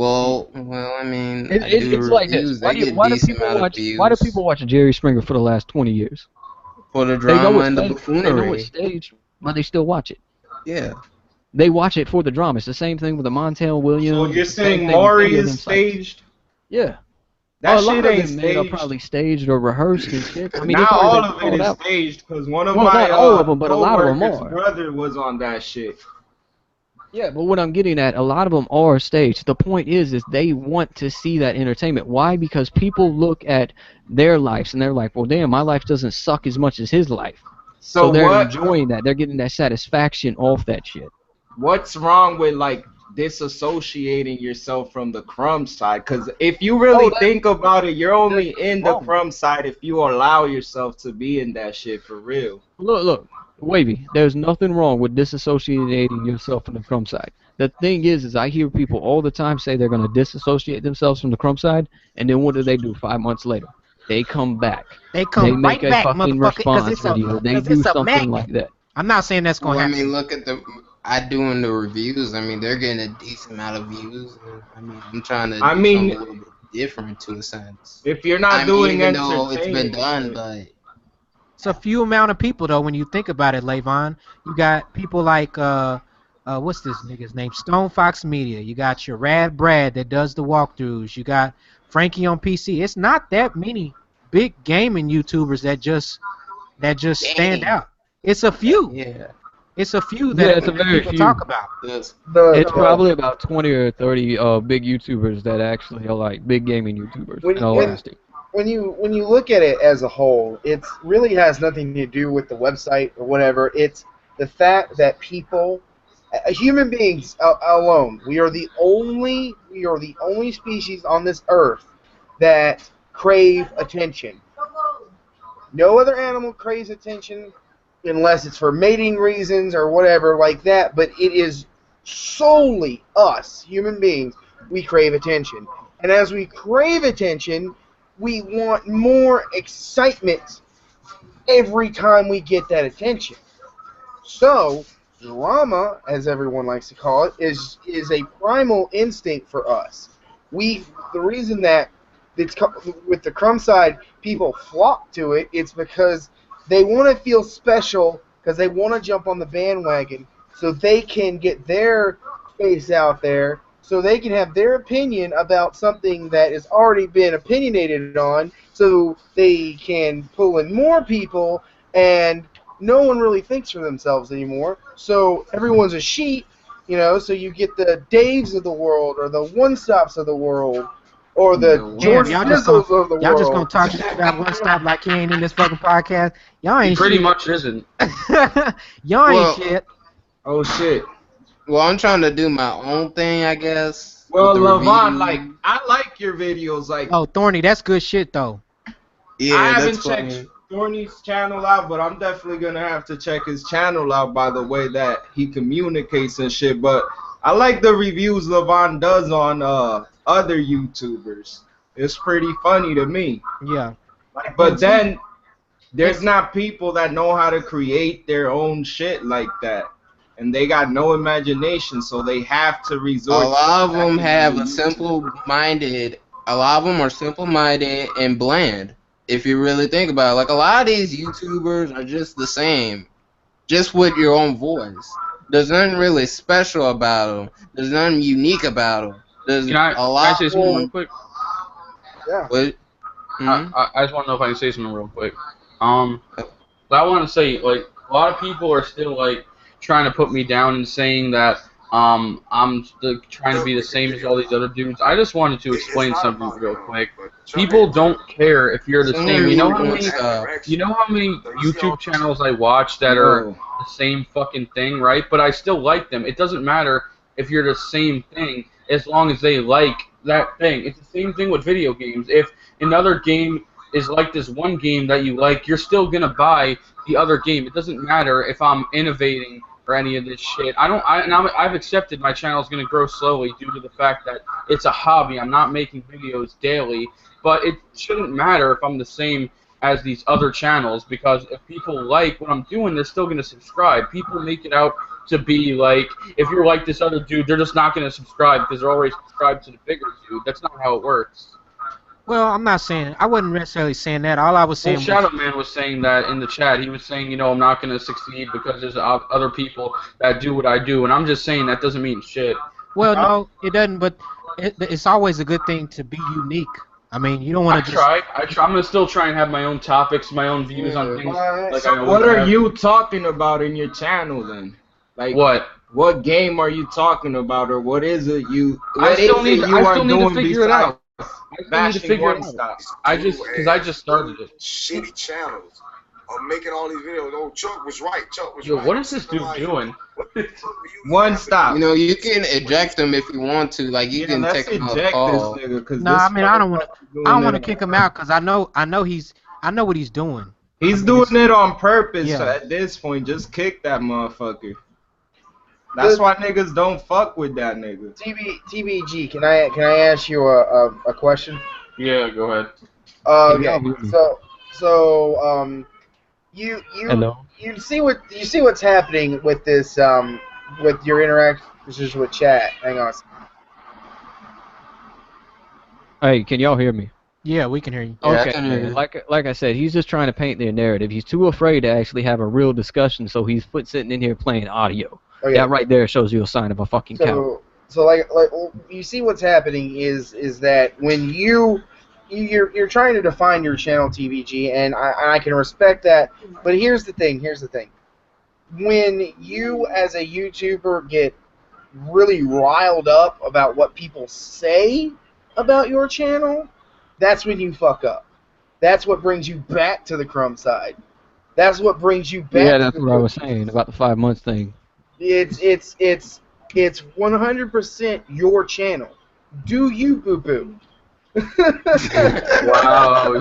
I mean, I It's do like this. reviews. They get Why do decent people amount of watch? Why do views people watch Jerry Springer for the last 20 years? for the They know drama it's and the fake. They know it's buffoonery. staged, but they still watch it. Yeah. They watch it for the drama. It's the same thing with the Montel So Williams. you're It's the same saying thing with Maury any of is them sites. staged? Yeah. That A lot shit of ain't it made up staged. probably staged or rehearsed and shit. I mean, it's Not already all been of it called is out. staged, because one of Well, my not all of them, but a lot of them co-workers' are. brother was on that shit. Yeah, but what I'm getting at, a lot of them are staged. The point is they want to see that entertainment. Why? Because people look at their lives and they're like, well, damn, my life doesn't suck as much as his life. So So they're what? enjoying that. They're getting that satisfaction off that shit. What's wrong with like disassociating yourself from the crumb side? Because if you really think about it, you're There's only nothing in the wrong. crumb side if you allow yourself to be in that shit for real. Look, Wavy, there's nothing wrong with disassociating yourself from the crumb side. The thing is I hear people all the time say they're going to disassociate themselves from the crumb side, and then what do? 5 months later? They come back. They They come make right a back, fucking motherfucker, response video. They cause do it's a something Mac. like that. I'm not saying that's Well, gonna I mean, happen. look at I doing the reviews. I mean, they're getting a decent amount of views. And, I mean, I'm trying to I do something mean, a little bit different to a sense. if you're I not mean, doing even though it's been entertaining done, shit, but It's a few amount of people though when you think about it, Levon. You got people like what's this nigga's name? Stone Fox Media. You got your Rad Brad that does the walkthroughs. You got Frankie on PC. It's not that many big gaming YouTubers that just stand dang, out. It's a few. yeah. It's a few Yeah, that, it's a that very people talk few. about. This, It's The probably about 20 or 30 big YouTubers that actually are like big gaming YouTubers, when in all when honesty. when you look at it as a whole, it really has nothing to do with the website or whatever. It's the fact that people, human beings alone, we are the only species on this earth that crave attention. No other animal craves attention unless it's for mating reasons or whatever like that, but it is solely us, human beings, we crave attention. And as we crave attention, we want more excitement every time we get that attention. So, drama, as everyone likes to call it, is a primal instinct for us. The reason that with the crumb side, people flock to it, it's because they want to feel special because they want to jump on the bandwagon so they can get their face out there, so they can have their opinion about something that has already been opinionated on, so they can pull in more people, and no one really thinks for themselves anymore. So everyone's a sheep, so you get the Daves of the world or the One Stops of the world or the Damn, Jordan Nizzles of the y'all just gonna world. talk shit about one stop like he ain't in this fucking podcast. Y'all He ain't pretty shit. much isn't. Y'all ain't well, shit. oh shit. well, I'm trying to do my own thing, I guess. Well, With the Levon, reviews. like, I like your videos. Like, Oh, Thorny, that's good shit though. I Yeah, haven't that's checked funny. Thorny's channel out, but I'm definitely gonna have to check his channel out by the way that he communicates and shit. But I like the reviews Levon does on other YouTubers. It's pretty funny to me. Yeah. Like, And but see, then there's it's not people that know how to create their own shit like that, and they got no imagination, so they have to A resort lot of back them into have a YouTube. simple-minded. A lot of them are simple-minded and bland. If you really think about it, like a lot of these YouTubers are just the same, just with your own voice. There's nothing really special about them. There's nothing unique about them. There's Can I, a can I lot say something real more. quick? Yeah. What? Mhm. I just want to know if I can say something real quick. Um, But I want to say, like, a lot of people are still like trying to put me down and saying that I'm trying to be the same as all these other dudes. I just wanted to explain something real quick. People don't care if you're the Somewhere same. You know you how doing many stuff. YouTube channels I watch that are Bro, the same fucking thing, right? But I still like them. It doesn't matter if you're the same thing as long as they like that thing. It's the same thing with video games. If another game is like this one game that you like, you're still gonna buy the other game. It doesn't matter if I'm innovating or any of this shit. I've accepted my channel is gonna grow slowly due to the fact that it's a hobby. I'm not making videos daily, but it shouldn't matter if I'm the same as these other channels because if people like what I'm doing, they're still gonna subscribe. People make it out to be like, if you're like this other dude, they're just not going to subscribe because they're already subscribed to the bigger dude. That's not how it works. Well, I'm not saying, I wasn't necessarily saying that. All I was Well, saying Shadow was, Man was saying that in the chat. He was saying, I'm not going to succeed because there's other people that do what I do, and I'm just saying that doesn't mean shit. well, no, it doesn't, but it's always a good thing to be unique. I mean, you don't want to just. I try. I'm gonna still try and have my own topics, my own views on things. Like I So always what are have. you talking about in your channel then? Like What? What game are you talking about, or what is it you? I What still is need. it you I are still need to doing figure it besides out. I still need to bashing figure it one out. stop? Because I just started it. Shitty channels are making all these videos. Oh, Chuck was right. Chuck was Yo, right. what is this dude doing? One stop. You know, you can eject them if you want to. Like you can let's take them off eject call. this nigga, cause No, this I mean, I don't want to. motherfucker I don't doing want to it kick on him out because I know what he's doing. He's I mean, doing it on purpose. Yeah. So at this point, just kick that motherfucker. That's why niggas don't fuck with that nigga. TBG, can I ask you a question? Yeah, go ahead. Okay. Yeah. So you Hello. you see what's happening with this with your interactions with chat. Hang on. Hey, can y'all hear me? Yeah, we can hear you. Yeah, I Okay, can hear man. you. Like I said, he's just trying to paint their narrative. He's too afraid to actually have a real discussion, so he's sitting in here playing audio. Okay. That right there shows you a sign of a fucking coward. So like you see what's happening is that when you're trying to define your channel TVG, and I can respect that, but here's the thing. When you as a YouTuber get really riled up about what people say about your channel, that's when you fuck up. That's what brings you back to the crumb side. That's what brings you back. Yeah, that's what I was saying about the 5 months thing. It's 100% your channel. Do you, boo boo? Wow.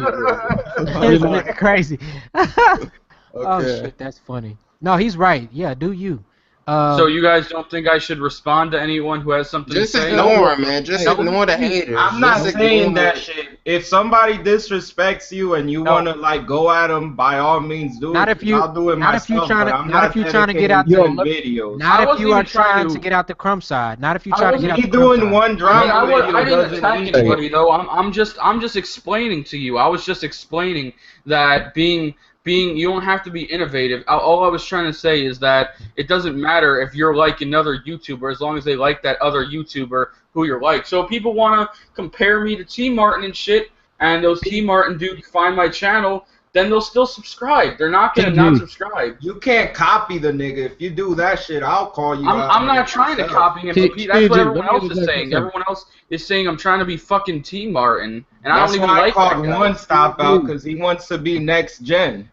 Isn't it crazy? Oh Okay. shit, that's funny. No, he's right. Yeah, do you? So you guys don't think I should respond to anyone who has something Just to say? ignore him, man. Just Hey, ignore the haters. I'm not Just saying ignore that them. shit. If somebody disrespects you and you No. wanna like go at them, by all means do Not it. if you- I'll do it not if you myself. tryna- but I'm not if you tryna get dedicating out to the- them videos. Not I if wasn't you are even trying trying to- to get out the crumb side. Not if you I trying to was get out me the crumb doing side. one drama I video didn't doesn't attack mean anybody though. I'm just explaining to you. I was just explaining that being you don't have to be innovative. All I was trying to say is that it doesn't matter if you're like another YouTuber as long as they like that other YouTuber who you're like. So if people want to compare me to T Martin and shit, and those T Martin dudes find my channel, then they'll still subscribe. They're not gonna not subscribe. You can't copy the nigga. If you do that shit, I'll call you out I'm on not it trying to myself. copy him. T- But that's what TJ, everyone let me else interject is for a saying. second. Everyone else is saying I'm trying to be fucking T Martin, and I That's don't even why I like that called guy. one stop out because he wants to be next gen.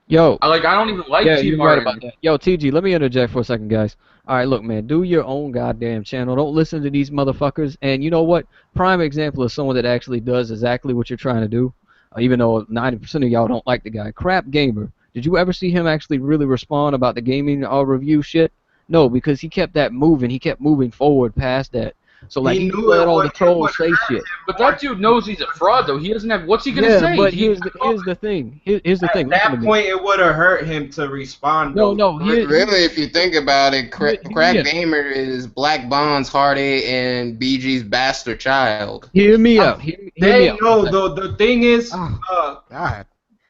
Yo, I don't even like yeah, T you're Martin. right about that. Yo, TG, let me interject for a second, guys. All right, look, man, do your own goddamn channel. Don't listen to these motherfuckers. And you know what? Prime example of someone that actually does exactly what you're trying to do, even though 90% of y'all don't like the guy. Crap Gamer. Did you ever see him actually really respond about the gaming review shit? No, because he kept that moving. He kept moving forward past that. So like he knew let it all would- the it trolls would say hurt shit. But that dude knows he's a fraud, though. He doesn't have. What's he gonna Yeah, say? but here's the thing. Here's the thing. At Listen that to me. point, it would have hurt him to respond. No, though. no. Here, Really, if you think about it, Crack Yeah. Gamer is Black Bond's Hardy and BG's bastard child. hear me out. Hear me They out. know though. The thing is, Oh, God.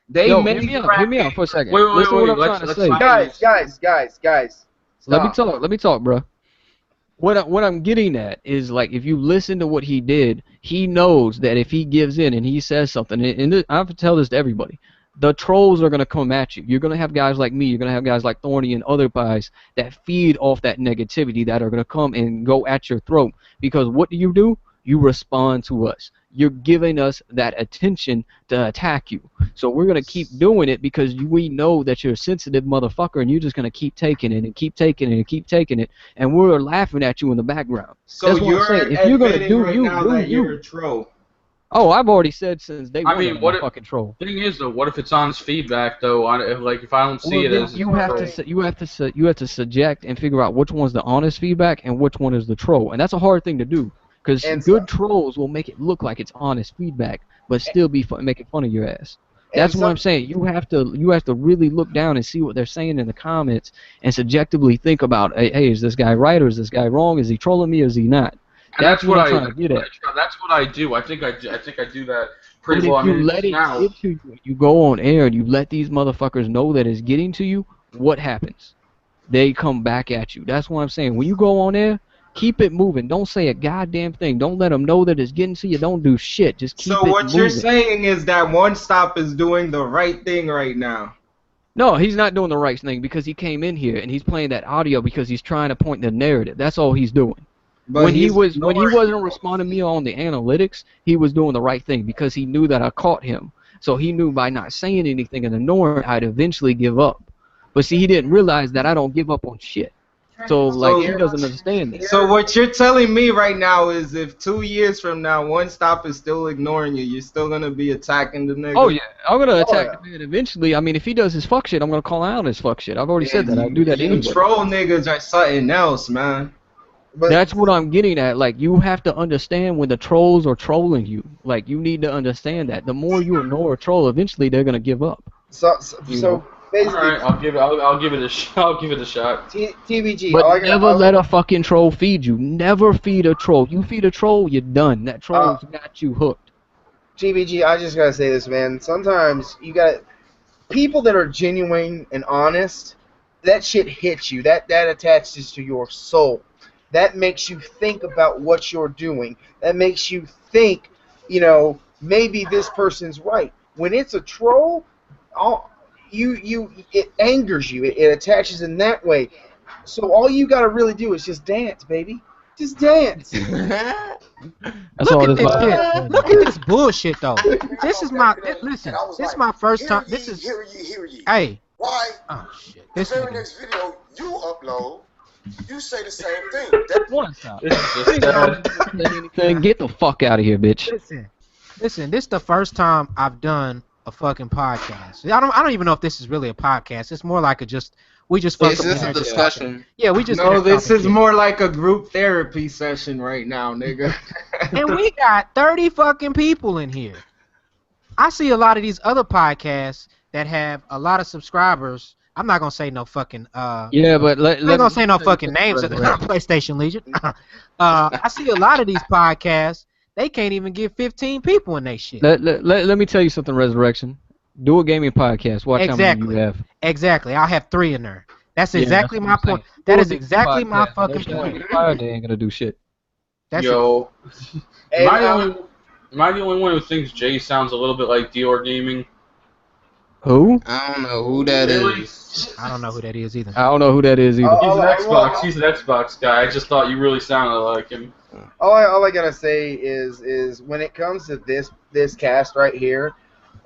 they Yo, made hear me out for a second. Wait, wait, Listen wait, to what I'm let's- trying to let's say. find- Guys. Let me Stop. talk, bro. What I'm getting at is like if you listen to what he did, he knows that if he gives in and he says something, I have to tell this to everybody, the trolls are gonna come at you. You're gonna have guys like me. You're gonna have guys like Thorny and other guys that feed off that negativity that are gonna come and go at your throat. Because what do? You respond to us. You're giving us that attention to attack you. So we're going to keep doing it because we know that you're a sensitive motherfucker and you're just going to keep taking it and keep taking it and keep taking it. And we're laughing at you in the background. So That's what I'm you're saying. If you're going to admitting do right you, now do that you're you. a troll. Oh, I've already said since day I one mean, that I'm what a if- fucking troll. Thing is, though, what if it's honest feedback, though? If I don't see Well, it then as you have to subject and figure out which one's the honest feedback and which one is the troll. And that's a hard thing to do. Because And good trolls will make it look like it's honest feedback, but still be making fun of your ass. That's what I'm saying. You have to really look down and see what they're saying in the comments and subjectively think about, hey, is this guy right or is this guy wrong? Is he trolling me or is he not? And That's what I'm trying to get at. That's what I do. I think I do that But pretty well. if you I mean, let it now. get to you, you go on air and you let these motherfuckers know that it's getting to you, what happens? They come back at you. That's what I'm saying. When you go on air, keep it moving. Don't say a goddamn thing. Don't let them know that it's getting to you. Don't do shit. Just keep it moving. So what you're saying is that One Stop is doing the right thing right now. No, he's not doing the right thing because he came in here and he's playing that audio because he's trying to point the narrative. That's all he's doing. But when he wasn't responding to me on the analytics, he was doing the right thing because he knew that I caught him. So he knew by not saying anything and ignoring, I'd eventually give up. But see, he didn't realize that I don't give up on shit. So like he doesn't understand that. So what you're telling me right now is if 2 years from now One Stop is still ignoring you, you're still gonna be attacking the nigga. Oh yeah, I'm gonna attack the man eventually. I mean, if he does his fuck shit, I'm gonna call out his fuck shit. I've already said that. I do that anyway. Troll niggas are something else, man. But That's what I'm getting at. Like, you have to understand when the trolls are trolling you. Like, you need to understand that. The more you ignore a troll, eventually they're gonna give up. so All basically, right, I'll give it a shot. I'll give it a shot. TBG. But never let a fucking troll feed you. Never feed a troll. You feed a troll, you're done. That troll's got you hooked. TBG, I just gotta say this, man. Sometimes you got people that are genuine and honest. That shit hits you. That attaches to your soul. That makes you think about what you're doing. That makes you think, maybe this person's right. When it's a troll, it angers you. It attaches in that way. So all you gotta really do is just dance, baby. Just dance. That's Look all at this this is. shit. Look at this bullshit though. This is my listen. And I was This is like, my first hear time. ye, This is hear ye. hey. Why? Oh shit. The This very nigga. next video you upload, you say the same thing. That, One stop. This is just sad. Then get the fuck out of here, bitch. Listen. This is the first time I've done a fucking podcast. I don't even know if this is really a podcast. It's more like we just It's fucking just a in there discussion. talking. Yeah, we just. No, in there this talking is shit. more like a group therapy session right now, nigga. And we got 30 fucking people in here. I see a lot of these other podcasts that have a lot of subscribers. I'm not gonna say no fucking Yeah, but I'm not gonna say no fucking names at the PlayStation Legion. I see a lot of these podcasts. They can't even get 15 people in they shit. Let me tell you something, Resurrection. Do a gaming podcast. Watch how many you have. Exactly. I'll have 3 in there. That's Yeah, exactly that's my what I'm point. saying. That Do a is gaming exactly my podcast. fucking They're point. fired, they ain't gonna do shit. That's Yo, And, am I the only one who thinks Jay sounds a little bit like Dior Gaming? Who? I don't know who that Really? is. I don't know who that is either. I don't know who that is either. He's an I want- Xbox. He's an Xbox guy. I just thought you really sounded like him. all I gotta say is when it comes to this cast right here,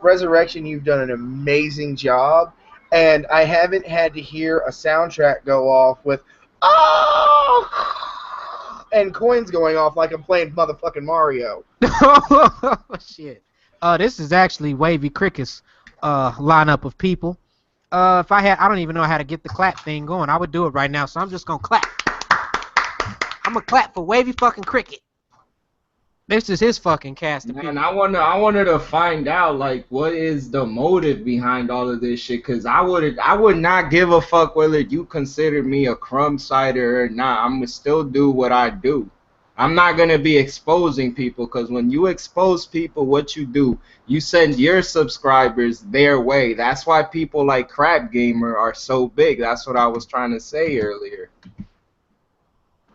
Resurrection, you've done an amazing job, and I haven't had to hear a soundtrack go off with and coins going off like I'm playing motherfucking Mario. Shit. This is actually Wavy Cricket's lineup of people. If I don't even know how to get the clap thing going. I would do it right now, so I'm just gonna clap. I'm gonna clap for Wavy fucking Cricket. This is his fucking cast of people. Man, I wanted to find out like what is the motive behind all of this shit, cause I would not give a fuck whether you consider me a crumb cider or not. I'm gonna still do what I do. I'm not gonna be exposing people, cause when you expose people, what you do, you send your subscribers their way. That's why people like Crap Gamer are so big. That's what I was trying to say earlier.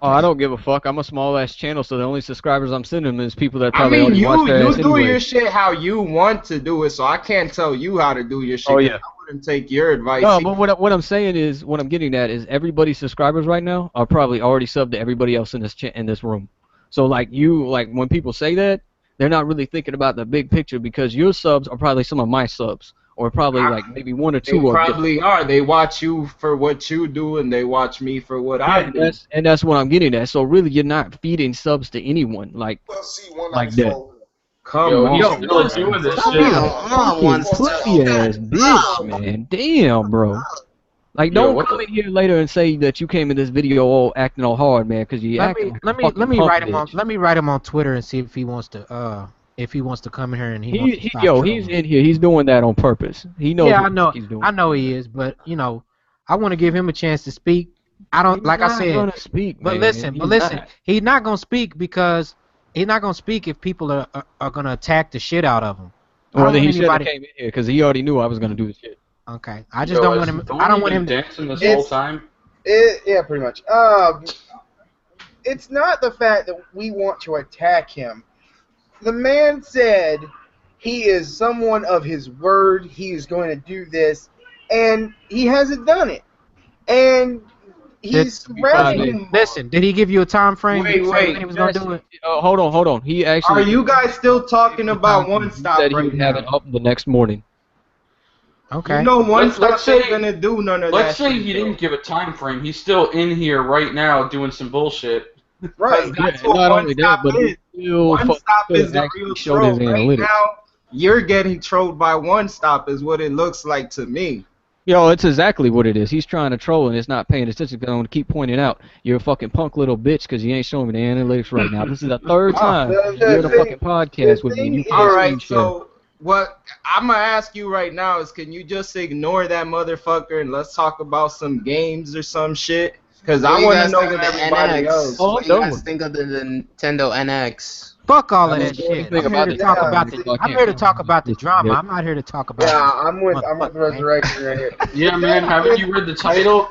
Oh, I don't give a fuck. I'm a small ass channel, so the only subscribers I'm sending them is people that I probably mean, already watch their you ass do anyway. your shit how you want to do it, so I can't tell you how to do your shit. Oh, 'cause yeah. I wouldn't take your advice. No, but what I'm saying is, what I'm getting at is everybody's subscribers right now are probably already subbed to everybody else in this room. So like when people say that, they're not really thinking about the big picture because your subs are probably some of my subs, or probably like maybe 1 or 2. They probably are. They watch you for what you do, and they watch me for what I do. That's what I'm getting at. So really, you're not feeding subs to anyone like well, see, like that. 194. Come Yo, on. he's still doing this Stop shit. being a I'm on fucking one pussy ass bitch, man. Damn, bro. Like, Yo, don't what come the- in here later and say that you came in this video all acting all hard, man, because you Let acting me like let a me fucking let me punk write him bitch. on let me write him on Twitter and see if he wants to if he wants to come in here and he wants to He stop yo, trolling. he's in here. He's doing that on purpose. He knows Yeah, what the fuck he's doing. I know he is, but you know, I want to give him a chance to speak. I don't He's like I not said, gonna speak, but man. listen, He's not. he's not gonna speak because he's not gonna speak if people are gonna attack the shit out of him. I Well, don't then want he shouldn't have anybody. came in here because he already knew I was gonna do the shit. Okay, I just Yo, don't has want him. I Thorny don't want been him. dancing this It's- whole time? Yeah, pretty much. It's not the fact that we want to attack him. The man said he is someone of his word. He is going to do this, and he hasn't done it. And he's surrounding. Listen, did he give you a time frame? Did he say Wait, when he was gonna do it? Hold on. He actually. Are you guys still talking about One He Stop said he right would have it now? up the next morning. Okay. You know One Let's Stop say- ain't gonna do none of that. Let's say shit, he though. didn't give a time frame. He's still in here right now doing some bullshit. Right. That's Yeah, what not One only that, Stop but is. One Stop is the real showed troll. his Right analytics. now, you're getting trolled by One Stop is what it looks like to me. Yo, it's exactly what it is. He's trying to troll and it's not paying attention because I'm going to keep pointing out you're a fucking punk little bitch because you ain't showing me the analytics right now. This is the third time the you're in a thing- fucking podcast the with me and you thing can't is- All right, screen share. so what I'm gonna ask you right now is, can you just ignore that motherfucker and let's talk about some games or some shit? Because What I you want to guys know think of the everybody NX? else. Oh, What I'm do you done guys with think of the Nintendo NX? Fuck all of I that don't know shit. anything I'm here about to the talk technology, about so I I'm can't here to comment talk on about the this drama. yet. I'm not here to talk about. Yeah, I'm with motherfucking Resurrection right here. Yeah, man. Haven't you read the title?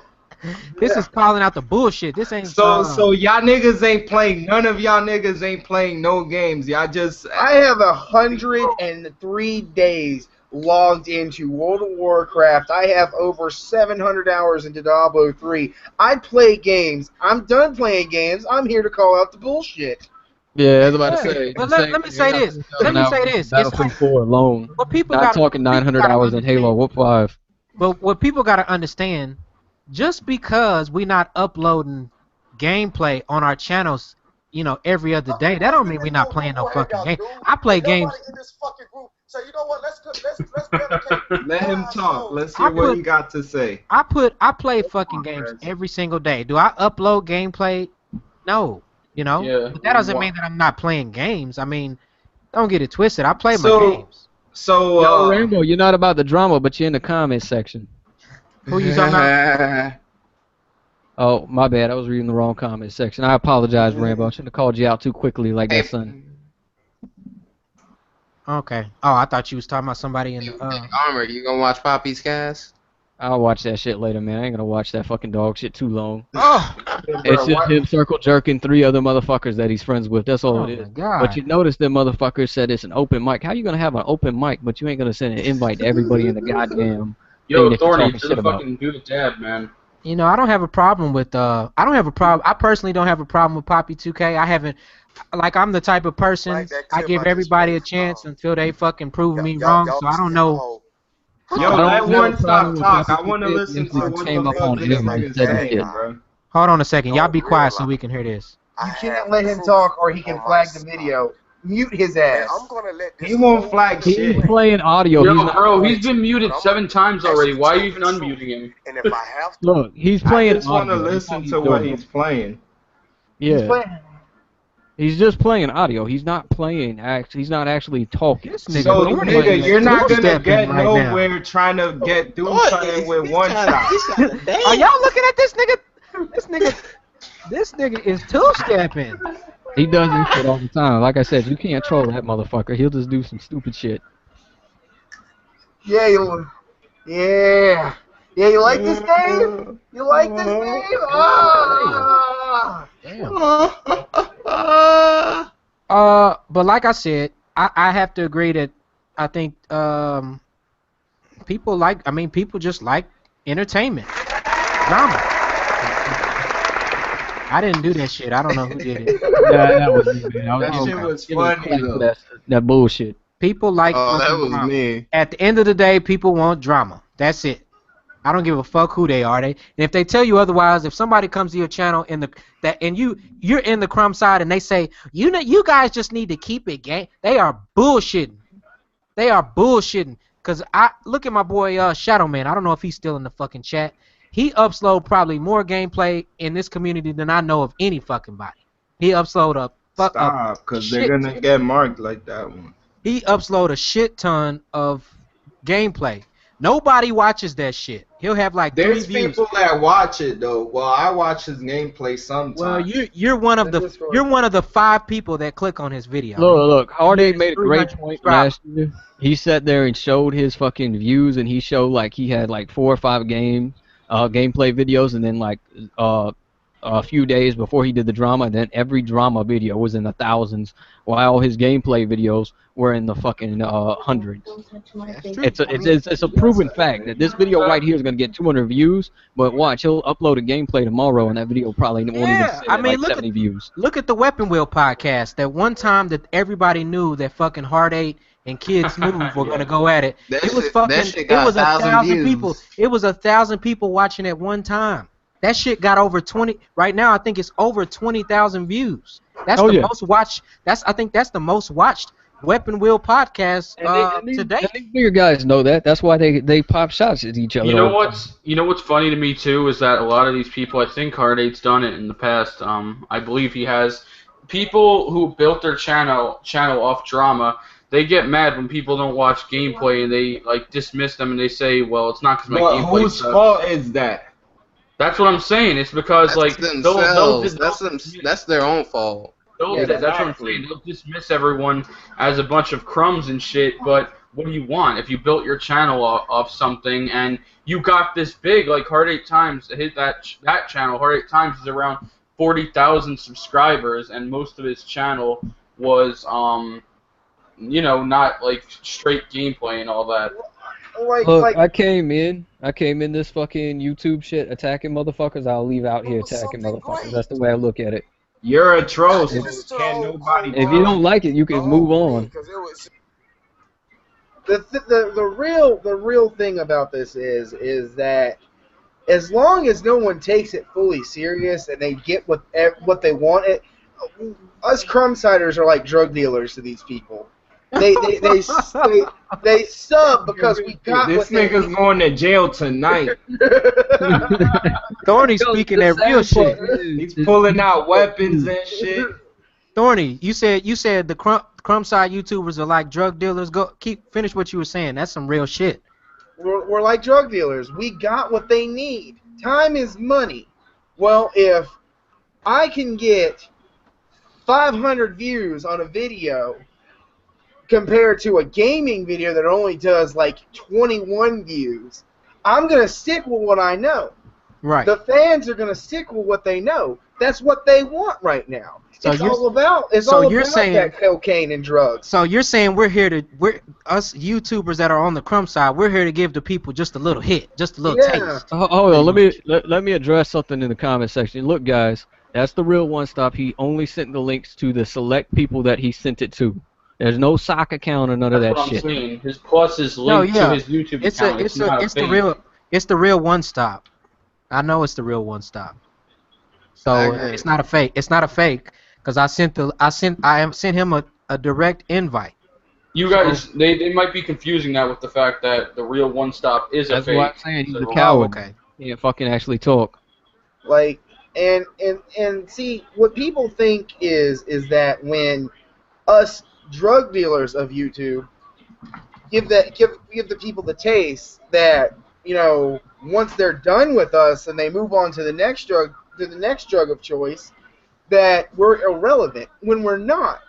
This is calling out the bullshit. This ain't. So y'all niggas ain't playing. None of y'all niggas ain't playing no games. Y'all just. I have 103 days logged into World of Warcraft. I have over 700 hours into Diablo 3. I play games. I'm done playing games. I'm here to call out the bullshit. Yeah, I was about to say. But the let same me thing. say I got this. 10,000 Let me hours say in this. It's Battlefield like 4 alone. what people Not got. talking 900 hours in Halo. What 5? But what people got to understand, just because we not uploading gameplay on our channels, you know, every other day, that don't mean we not playing no fucking game. I play games. In this fucking group. So you know what? Let's dedicate. Let him talk. Let's hear I what put- he got to say. I play fucking games every single day. Do I upload gameplay? No, you know. Yeah. But that doesn't mean that I'm not playing games. I mean, don't get it twisted. I play my So- games. So, Yo, Rambo, you're not about the drama, but you're in the comments section. Who you talking about? Oh, my bad. I was reading the wrong comment section. I apologize, Rambo. I shouldn't have called you out too quickly like that, son. Okay. Oh, I thought you was talking about somebody in. Armor, you gonna watch Poppy's cast? I'll watch that shit later, man. I ain't gonna watch that fucking dog shit too long. Oh, It's just him circle jerking 3 other motherfuckers that he's friends with. That's all oh it my is. God. But you notice them motherfuckers said it's an open mic. How you gonna have an open mic, but you ain't gonna send an invite to everybody in the goddamn Yo, thing that you're Thorny, talking do shit the about? fucking do the dab, man. You know, I don't have a problem with I don't have a problem. I personally don't have a problem with Poppy 2K. I haven't. Like, I'm the type of person Like that I clip give I just everybody a played. chance until they fucking prove me Y'all- wrong. y'all So I don't see know. how- Yo, I don't let have a One Stop problem with talk. I Poppy want to 2K. listen to Actually what came the up fuck on this him and nigga's said his saying, shit. bro. Hold on a second. Y'all be Don't quiet so realize- we can hear this. I You can't have let him proof talk or he can on my flag the side. video. Mute his And ass. I'm gonna let this He won't whole flag thing shit. He's playing audio. Yo, He's not. bro, he's been muted 7 times already. Why are you even unmuting him? And if I have to, Look, he's I playing just want to audio. That's all listen he's to what doing. he's playing. Yeah. He's playing. He's just playing audio. He's not playing. He's not actually talking. This nigga So, Thorny nigga, is you're not gonna two-stepping get right now. nowhere trying to get through something with One Stop. Are y'all looking at this nigga? This nigga is two-stepping. He does this shit all the time. Like I said, you can't troll that motherfucker. He'll just do some stupid shit. Yeah, yeah. Yeah, you like this game? You like this game? Ah! Damn. But like I said, I have to agree that I think people just like entertainment, drama. I didn't do that shit. I don't know who did it. Yeah, that was me, man. That shit was funny, though. That bullshit. People like Oh, that fucking was drama. me. At the end of the day, people want drama. That's it. I don't give a fuck who they are. And if they tell you otherwise, if somebody comes to your channel and you're in the crumb side and they say you guys just need to keep it game, they are bullshitting. They are bullshitting. Cause I look at my boy Shadow Man. I don't know if he's still in the fucking chat. He upload probably more gameplay in this community than I know of any fucking body. He upload up fuck up Stop, because they're shit. gonna get marked like that one. He upload a shit ton of gameplay. Nobody watches that shit. He'll have like 3 There's views. people that watch it though. Well, I watch his gameplay Well, sometimes. you're one of This the is for- you're one of the 5 people that click on his video. Look, Hard He Eight has made a great 300 point subscribers. last year. He sat there and showed his fucking views, and he showed like he had like 4 or 5 gameplay videos, and then like a few days before he did the drama, then every drama video was in the thousands, while his gameplay videos were in the fucking hundreds. That's true. It's a proven fact that this video right here is gonna get 200 views, but watch, he'll upload a gameplay tomorrow, and that video probably won't even Yeah, sit I at mean, like look 70 views. Look at the Weapon Wheel podcast. That one time that everybody knew that fucking Hard 8 and Kids Move were gonna go at it. That It was shit- fucking. that shit It got was 1,000 views. people. It was 1,000 people watching at one time. That shit got over 20. Right now, I think it's over 20,000 views. That's Oh, the yeah. most watched. I think that's the most watched Weapon Wheel podcast to date. And these bigger guys know that. That's why they pop shots at each other. You know all the time. what's funny to me too is that a lot of these people, I think Hard Eight's done it in the past. I believe he has. People who built their channel off drama, they get mad when people don't watch gameplay and they like dismiss them and they say, well, it's not because my But gameplay whose sucks. fault is that? That's what I'm saying. It's because That's like themselves. That's their own fault. Yeah, that's what I'm exactly. saying. They'll dismiss everyone as a bunch of crumbs and shit. But what do you want? If you built your channel off something and you got this big, like Hard 8 Times, hit that channel. Hard 8 Times is around 40,000 subscribers, and most of his channel was not like straight gameplay and all that. Look, I came in this fucking YouTube shit attacking motherfuckers. I'll leave out here attacking motherfuckers. That's the way I look at it. You're a troll. I So just can't told nobody. If you don't like it, you can move on. Because it was the real thing about this is that as long as no one takes it fully serious and they get what they want, us crumbsiders are like drug dealers to these people. They sub because we got This what they nigga's need. going to jail tonight. Thorny speaking that real shit. He's pulling out weapons and shit. Thorny, you said the crumb side YouTubers are like drug dealers. Finish what you were saying. That's some real shit. We're like drug dealers. We got what they need. Time is money. Well, if I can get 500 views on a video compared to a gaming video that only does like 21 views, I'm going to stick with what I know. Right. The fans are going to stick with what they know. That's what they want right now. So It's you're- all about saying- that cocaine and drugs. So you're saying we're us YouTubers that are on the crumb side, we're here to give the people just a little hit, just a little Yeah. taste. Hold on, let me address something in the comment section. Look, guys, that's the real one stop. He only sent the links to the select people that he sent it to. There's no sock account or none of That's that what I'm shit. saying. His plus is No, linked yeah. to his YouTube It's account. the real one stop. I know it's the real one stop. So I agree. it's not a fake. It's not a fake because I sent him a direct invite. You guys, they might be confusing that with the fact that the real one stop is a That's fake. what I'm saying. He's a So- coward. Okay. He can't fucking actually talk. Like, and see, what people think is that when us drug dealers of YouTube give the people the taste that, once they're done with us and they move on to the next drug of choice, that we're irrelevant when we're not.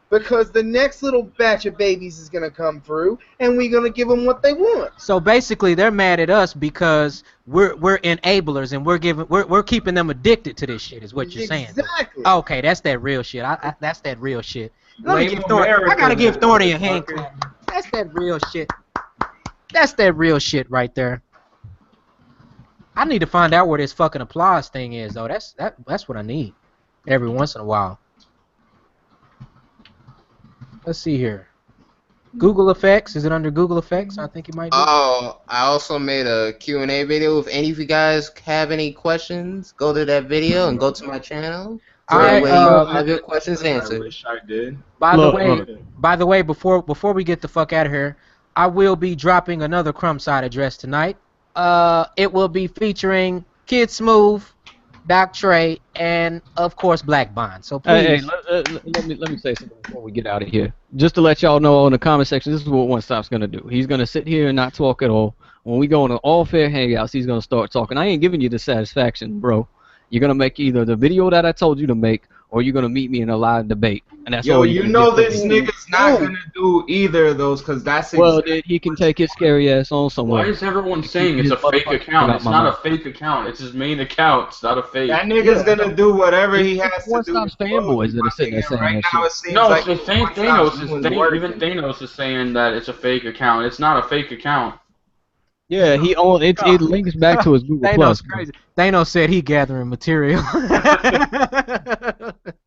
Because the next little batch of babies is going to come through, and we're going to give them what they want. So basically, they're mad at us because we're enablers and we're keeping them addicted to this shit. Is what you're saying? Exactly. Okay, that's that real shit. That's that real shit. Let me Blame give Thorny. I gotta America. give Thorny a hand clap. That's that real shit. That's that real shit right there. I need to find out where this fucking applause thing is, though. That's what I need every once in a while. Let's see here. Google Effects. Is it under Google Effects? I think it might be. Oh, I also made a Q&A video. If any of you guys have any questions, go to that video and go to my channel. So All that right, way you'll have your questions I answered. wish I did. By Look, the way, before we get the fuck out of here, I will be dropping another crumb side address tonight. It will be featuring Kid Smooth, Doc Trey, and of course Black Bond. So Hey, please, let me say something before we get out of here. Just to let y'all know in the comment section, this is what One Stop's gonna do. He's gonna sit here and not talk at all. When we go into all fair hangouts, he's gonna start talking. I ain't giving you the satisfaction, bro. You're gonna make either the video that I told you to make, or you're gonna meet me in a live debate, and that's Yo, all you're you gonna know get from this me. nigga's not gonna do either of those, cause that's Well, exactly then he can what take his scary ass on Why somewhere. is everyone Keep saying it's his a fake motherfucking account? out It's my not a mouth. fake account. It's his main account. It's not a fake. that nigga's Yeah, gonna do whatever he it's has the to One do to Stop's troll you, fanboys that are my sitting there nigga. And saying right that now shit. it seems No, it's like the same. One Stop's Thanos is doing the work. even Thanos is saying that it's a fake account. It's not a fake account. Yeah, it links back to his Google Plus, Thanos bro. crazy. Thanos said he gathering material.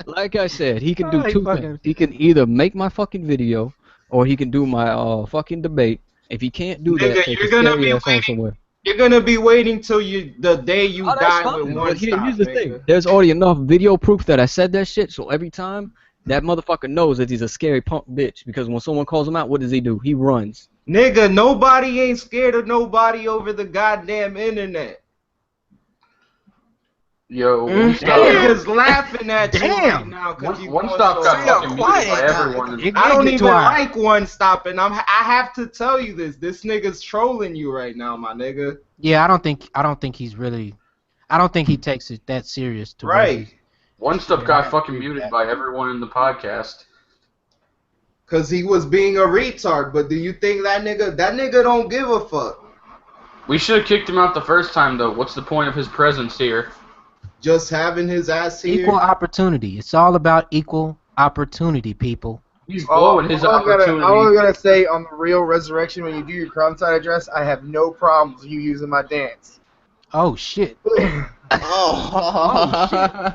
Like I said, he can do Oh, he two things. fucking. He can either make my fucking video, or he can do my fucking debate. If he can't do that, Nigga, take his scary ass on somewhere. you're gonna be waiting till the day you Oh, that's die with fine. One But here's Stop, the thing. nigga. There's already enough video proof that I said that shit. So every time that motherfucker knows that he's a scary punk bitch, because when someone calls him out, what does he do? He runs. Nigga, nobody ain't scared of nobody over the goddamn internet. Yo, Mm. One That Stop. nigga's laughing at you right Damn. now because you One going Stop so got Say a hard. fucking muted by quiet guy. everyone. It I don't get even too high. like One Stop, and I have to tell you this. This nigga's trolling you right now, my nigga. Yeah, I don't think he's really. I don't think he takes it that serious to where Right. he's. One Stop Yeah, got I fucking agree with muted that. by everyone in the podcast. Cause he was being a retard, but do you think that nigga don't give a fuck? We should have kicked him out the first time, though. What's the point of his presence here? Just having his ass Equal here. opportunity. It's all about equal opportunity, people. He's All blowing his I'm opportunity. gonna say on the real resurrection, when you do your crime side address, I have no problems with you using my dance. Oh shit. Oh.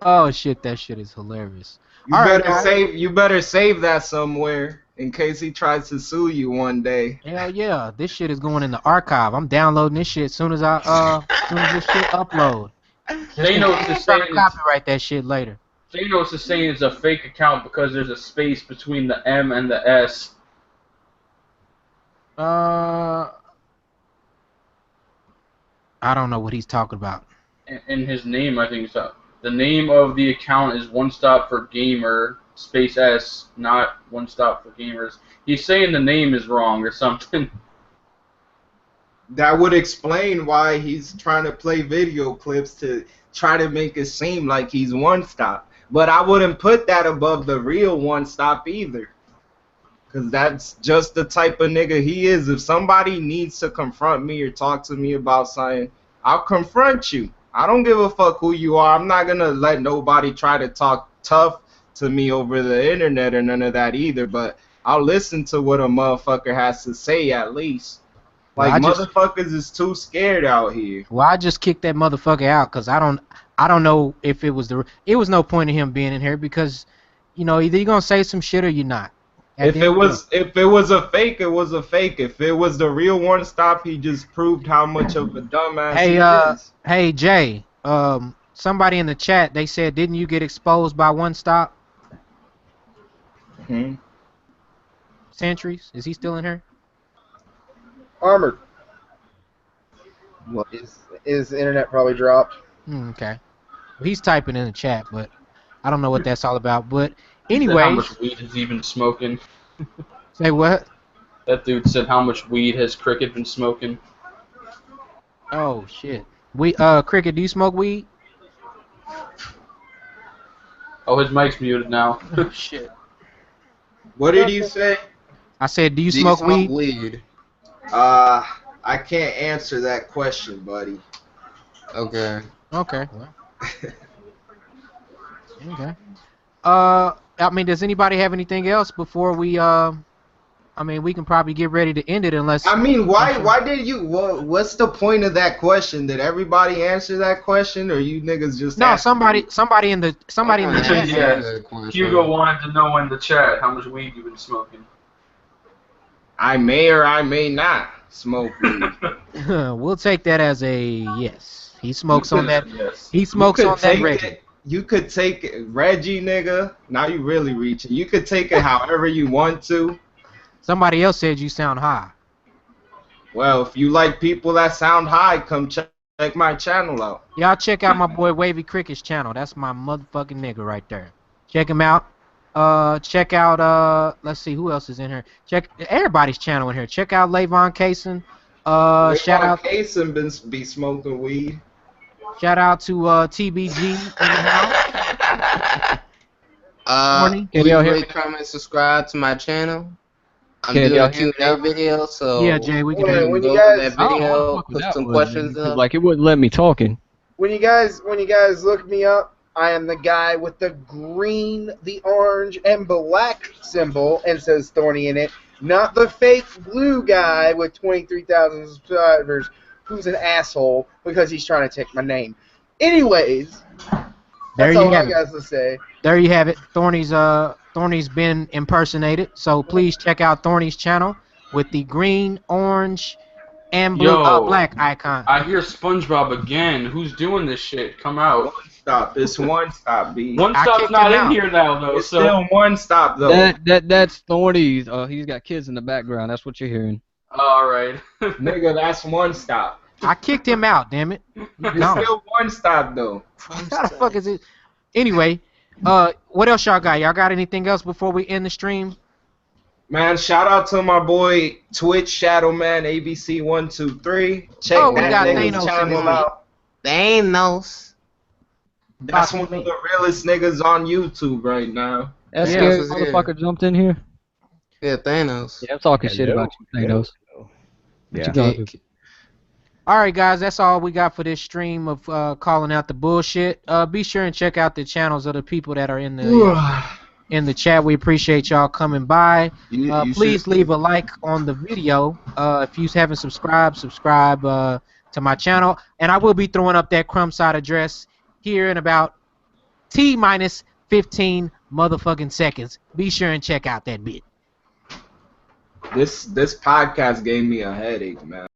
Oh shit, that shit is hilarious. You All right, better guys. save that somewhere in case he tries to sue you one day. Hell yeah, this shit is going in the archive. I'm downloading this shit as soon as this shit upload. Thanos is Trying saying to copyright that shit later. it's a fake account because there's a space between the M and the S. I don't know what he's talking about. In his name, I think so. The name of the account is One Stop for Gamer space S, not One Stop for Gamers. He's saying the name is wrong or something. That would explain why he's trying to play video clips to try to make it seem like he's One Stop. But I wouldn't put that above the real One Stop either. Because that's just the type of nigga he is. If somebody needs to confront me or talk to me about something, I'll confront you. I don't give a fuck who you are. I'm not going to let nobody try to talk tough to me over the internet or none of that either. But I'll listen to what a motherfucker has to say at least. Well, Like, I just- motherfuckers is too scared out here. Well, I just kicked that motherfucker out because I don't know if it was it was no point in him being in here because, you know, either you're gonna say some shit or you're not. At If the it end of was a fake, it was a fake. If it was the real One Stop, he just proved how much of a dumbass Hey, he is. hey Jay, somebody in the chat they said, didn't you get exposed by One Stop Hmm. Centuries? Is he still in here? Armored. What is the internet probably dropped? Okay. Well, he's typing in the chat, but I don't know what that's all about. But How anyways, much weed has he been smoking? say what? That dude said how much weed has Cricket been smoking? Oh shit. Cricket, do you smoke weed? Oh, his mic's muted now. Oh shit. What did you say? I said, do you Do you smoke smoke weed? weed? I can't answer that question, buddy. Okay. Okay. Well. Okay. I mean, does anybody have anything else before we I mean, we can probably get ready to end it unless. I mean, why did you? What's the point of that question? Did everybody answer that question, or you niggas just? No, asking? somebody in the chat. Yeah. Hugo wanted to know in the chat how much weed you've been smoking. I may or I may not smoke weed. We'll take that as a yes. He smokes on that. Yes. He smokes on that Reggie. You could take it, Reggie, nigga. Now you really reaching. You could take it however you want to. Somebody else said you sound high. Well, if you like people that sound high, come check Check my channel out. Y'all check out my boy Wavy Cricket's channel. That's my motherfucking nigga right there. Check him out. Check out let's see who else is in here. Check everybody's channel in here. Check out Lavon Kaysen. Shout out Kaysen be smoking weed. shout out to TBG in the house. Morning. Please Can y'all hear rate, comment, subscribe to my channel. I'm Can doing y'all a hear Q&A video, so Yeah, Jay, we can When- hear you. when go you to guys- that I don't know video, what the fuck put that some was, questions man, 'cause, up. like it wouldn't let me talking. When you guys look me up, I am the guy with the green, the orange, and black symbol and says Thorny in it. Not the fake blue guy with 23,000 subscribers who's an asshole because he's trying to take my name. Anyways, There that's you all I have it. got to say. There you have it. Thorny's been impersonated. So please check out Thorny's channel with the green, orange, and blue Yo. black icon. I hear SpongeBob again. Who's doing this shit? Come out. One stop. It's one stop, B. One I Stop's kicked not him in out. here now, though. It's So still one stop though. That's Thorny's. He's got kids in the background. That's what you're hearing. all right. Nigga, that's one stop. I kicked him out, damn it. It's No. still one stop though. How the fuck is it? Anyway, what else y'all got? Y'all got anything else before we end the stream? Man, shout out to my boy Twitch Shadow Man ABC123. Check Oh, we that got nigga's Thanos in channel here. out. Thanos. That's one of the realest niggas on YouTube right now. That Yeah. scary Thanos is here. motherfucker jumped in here. Yeah, Thanos. Yeah, I'm talking shit about you, Thanos. What Yeah. you gonna do? All right, guys, that's all we got for this stream of calling out the bullshit. Be sure and check out the channels of the people that are in the chat. We appreciate y'all coming by. Please leave a like on the video. If you haven't subscribed to my channel. And I will be throwing up that crumb side address here in about T-minus 15 motherfucking seconds. Be sure and check out that bit. This podcast gave me a headache, man.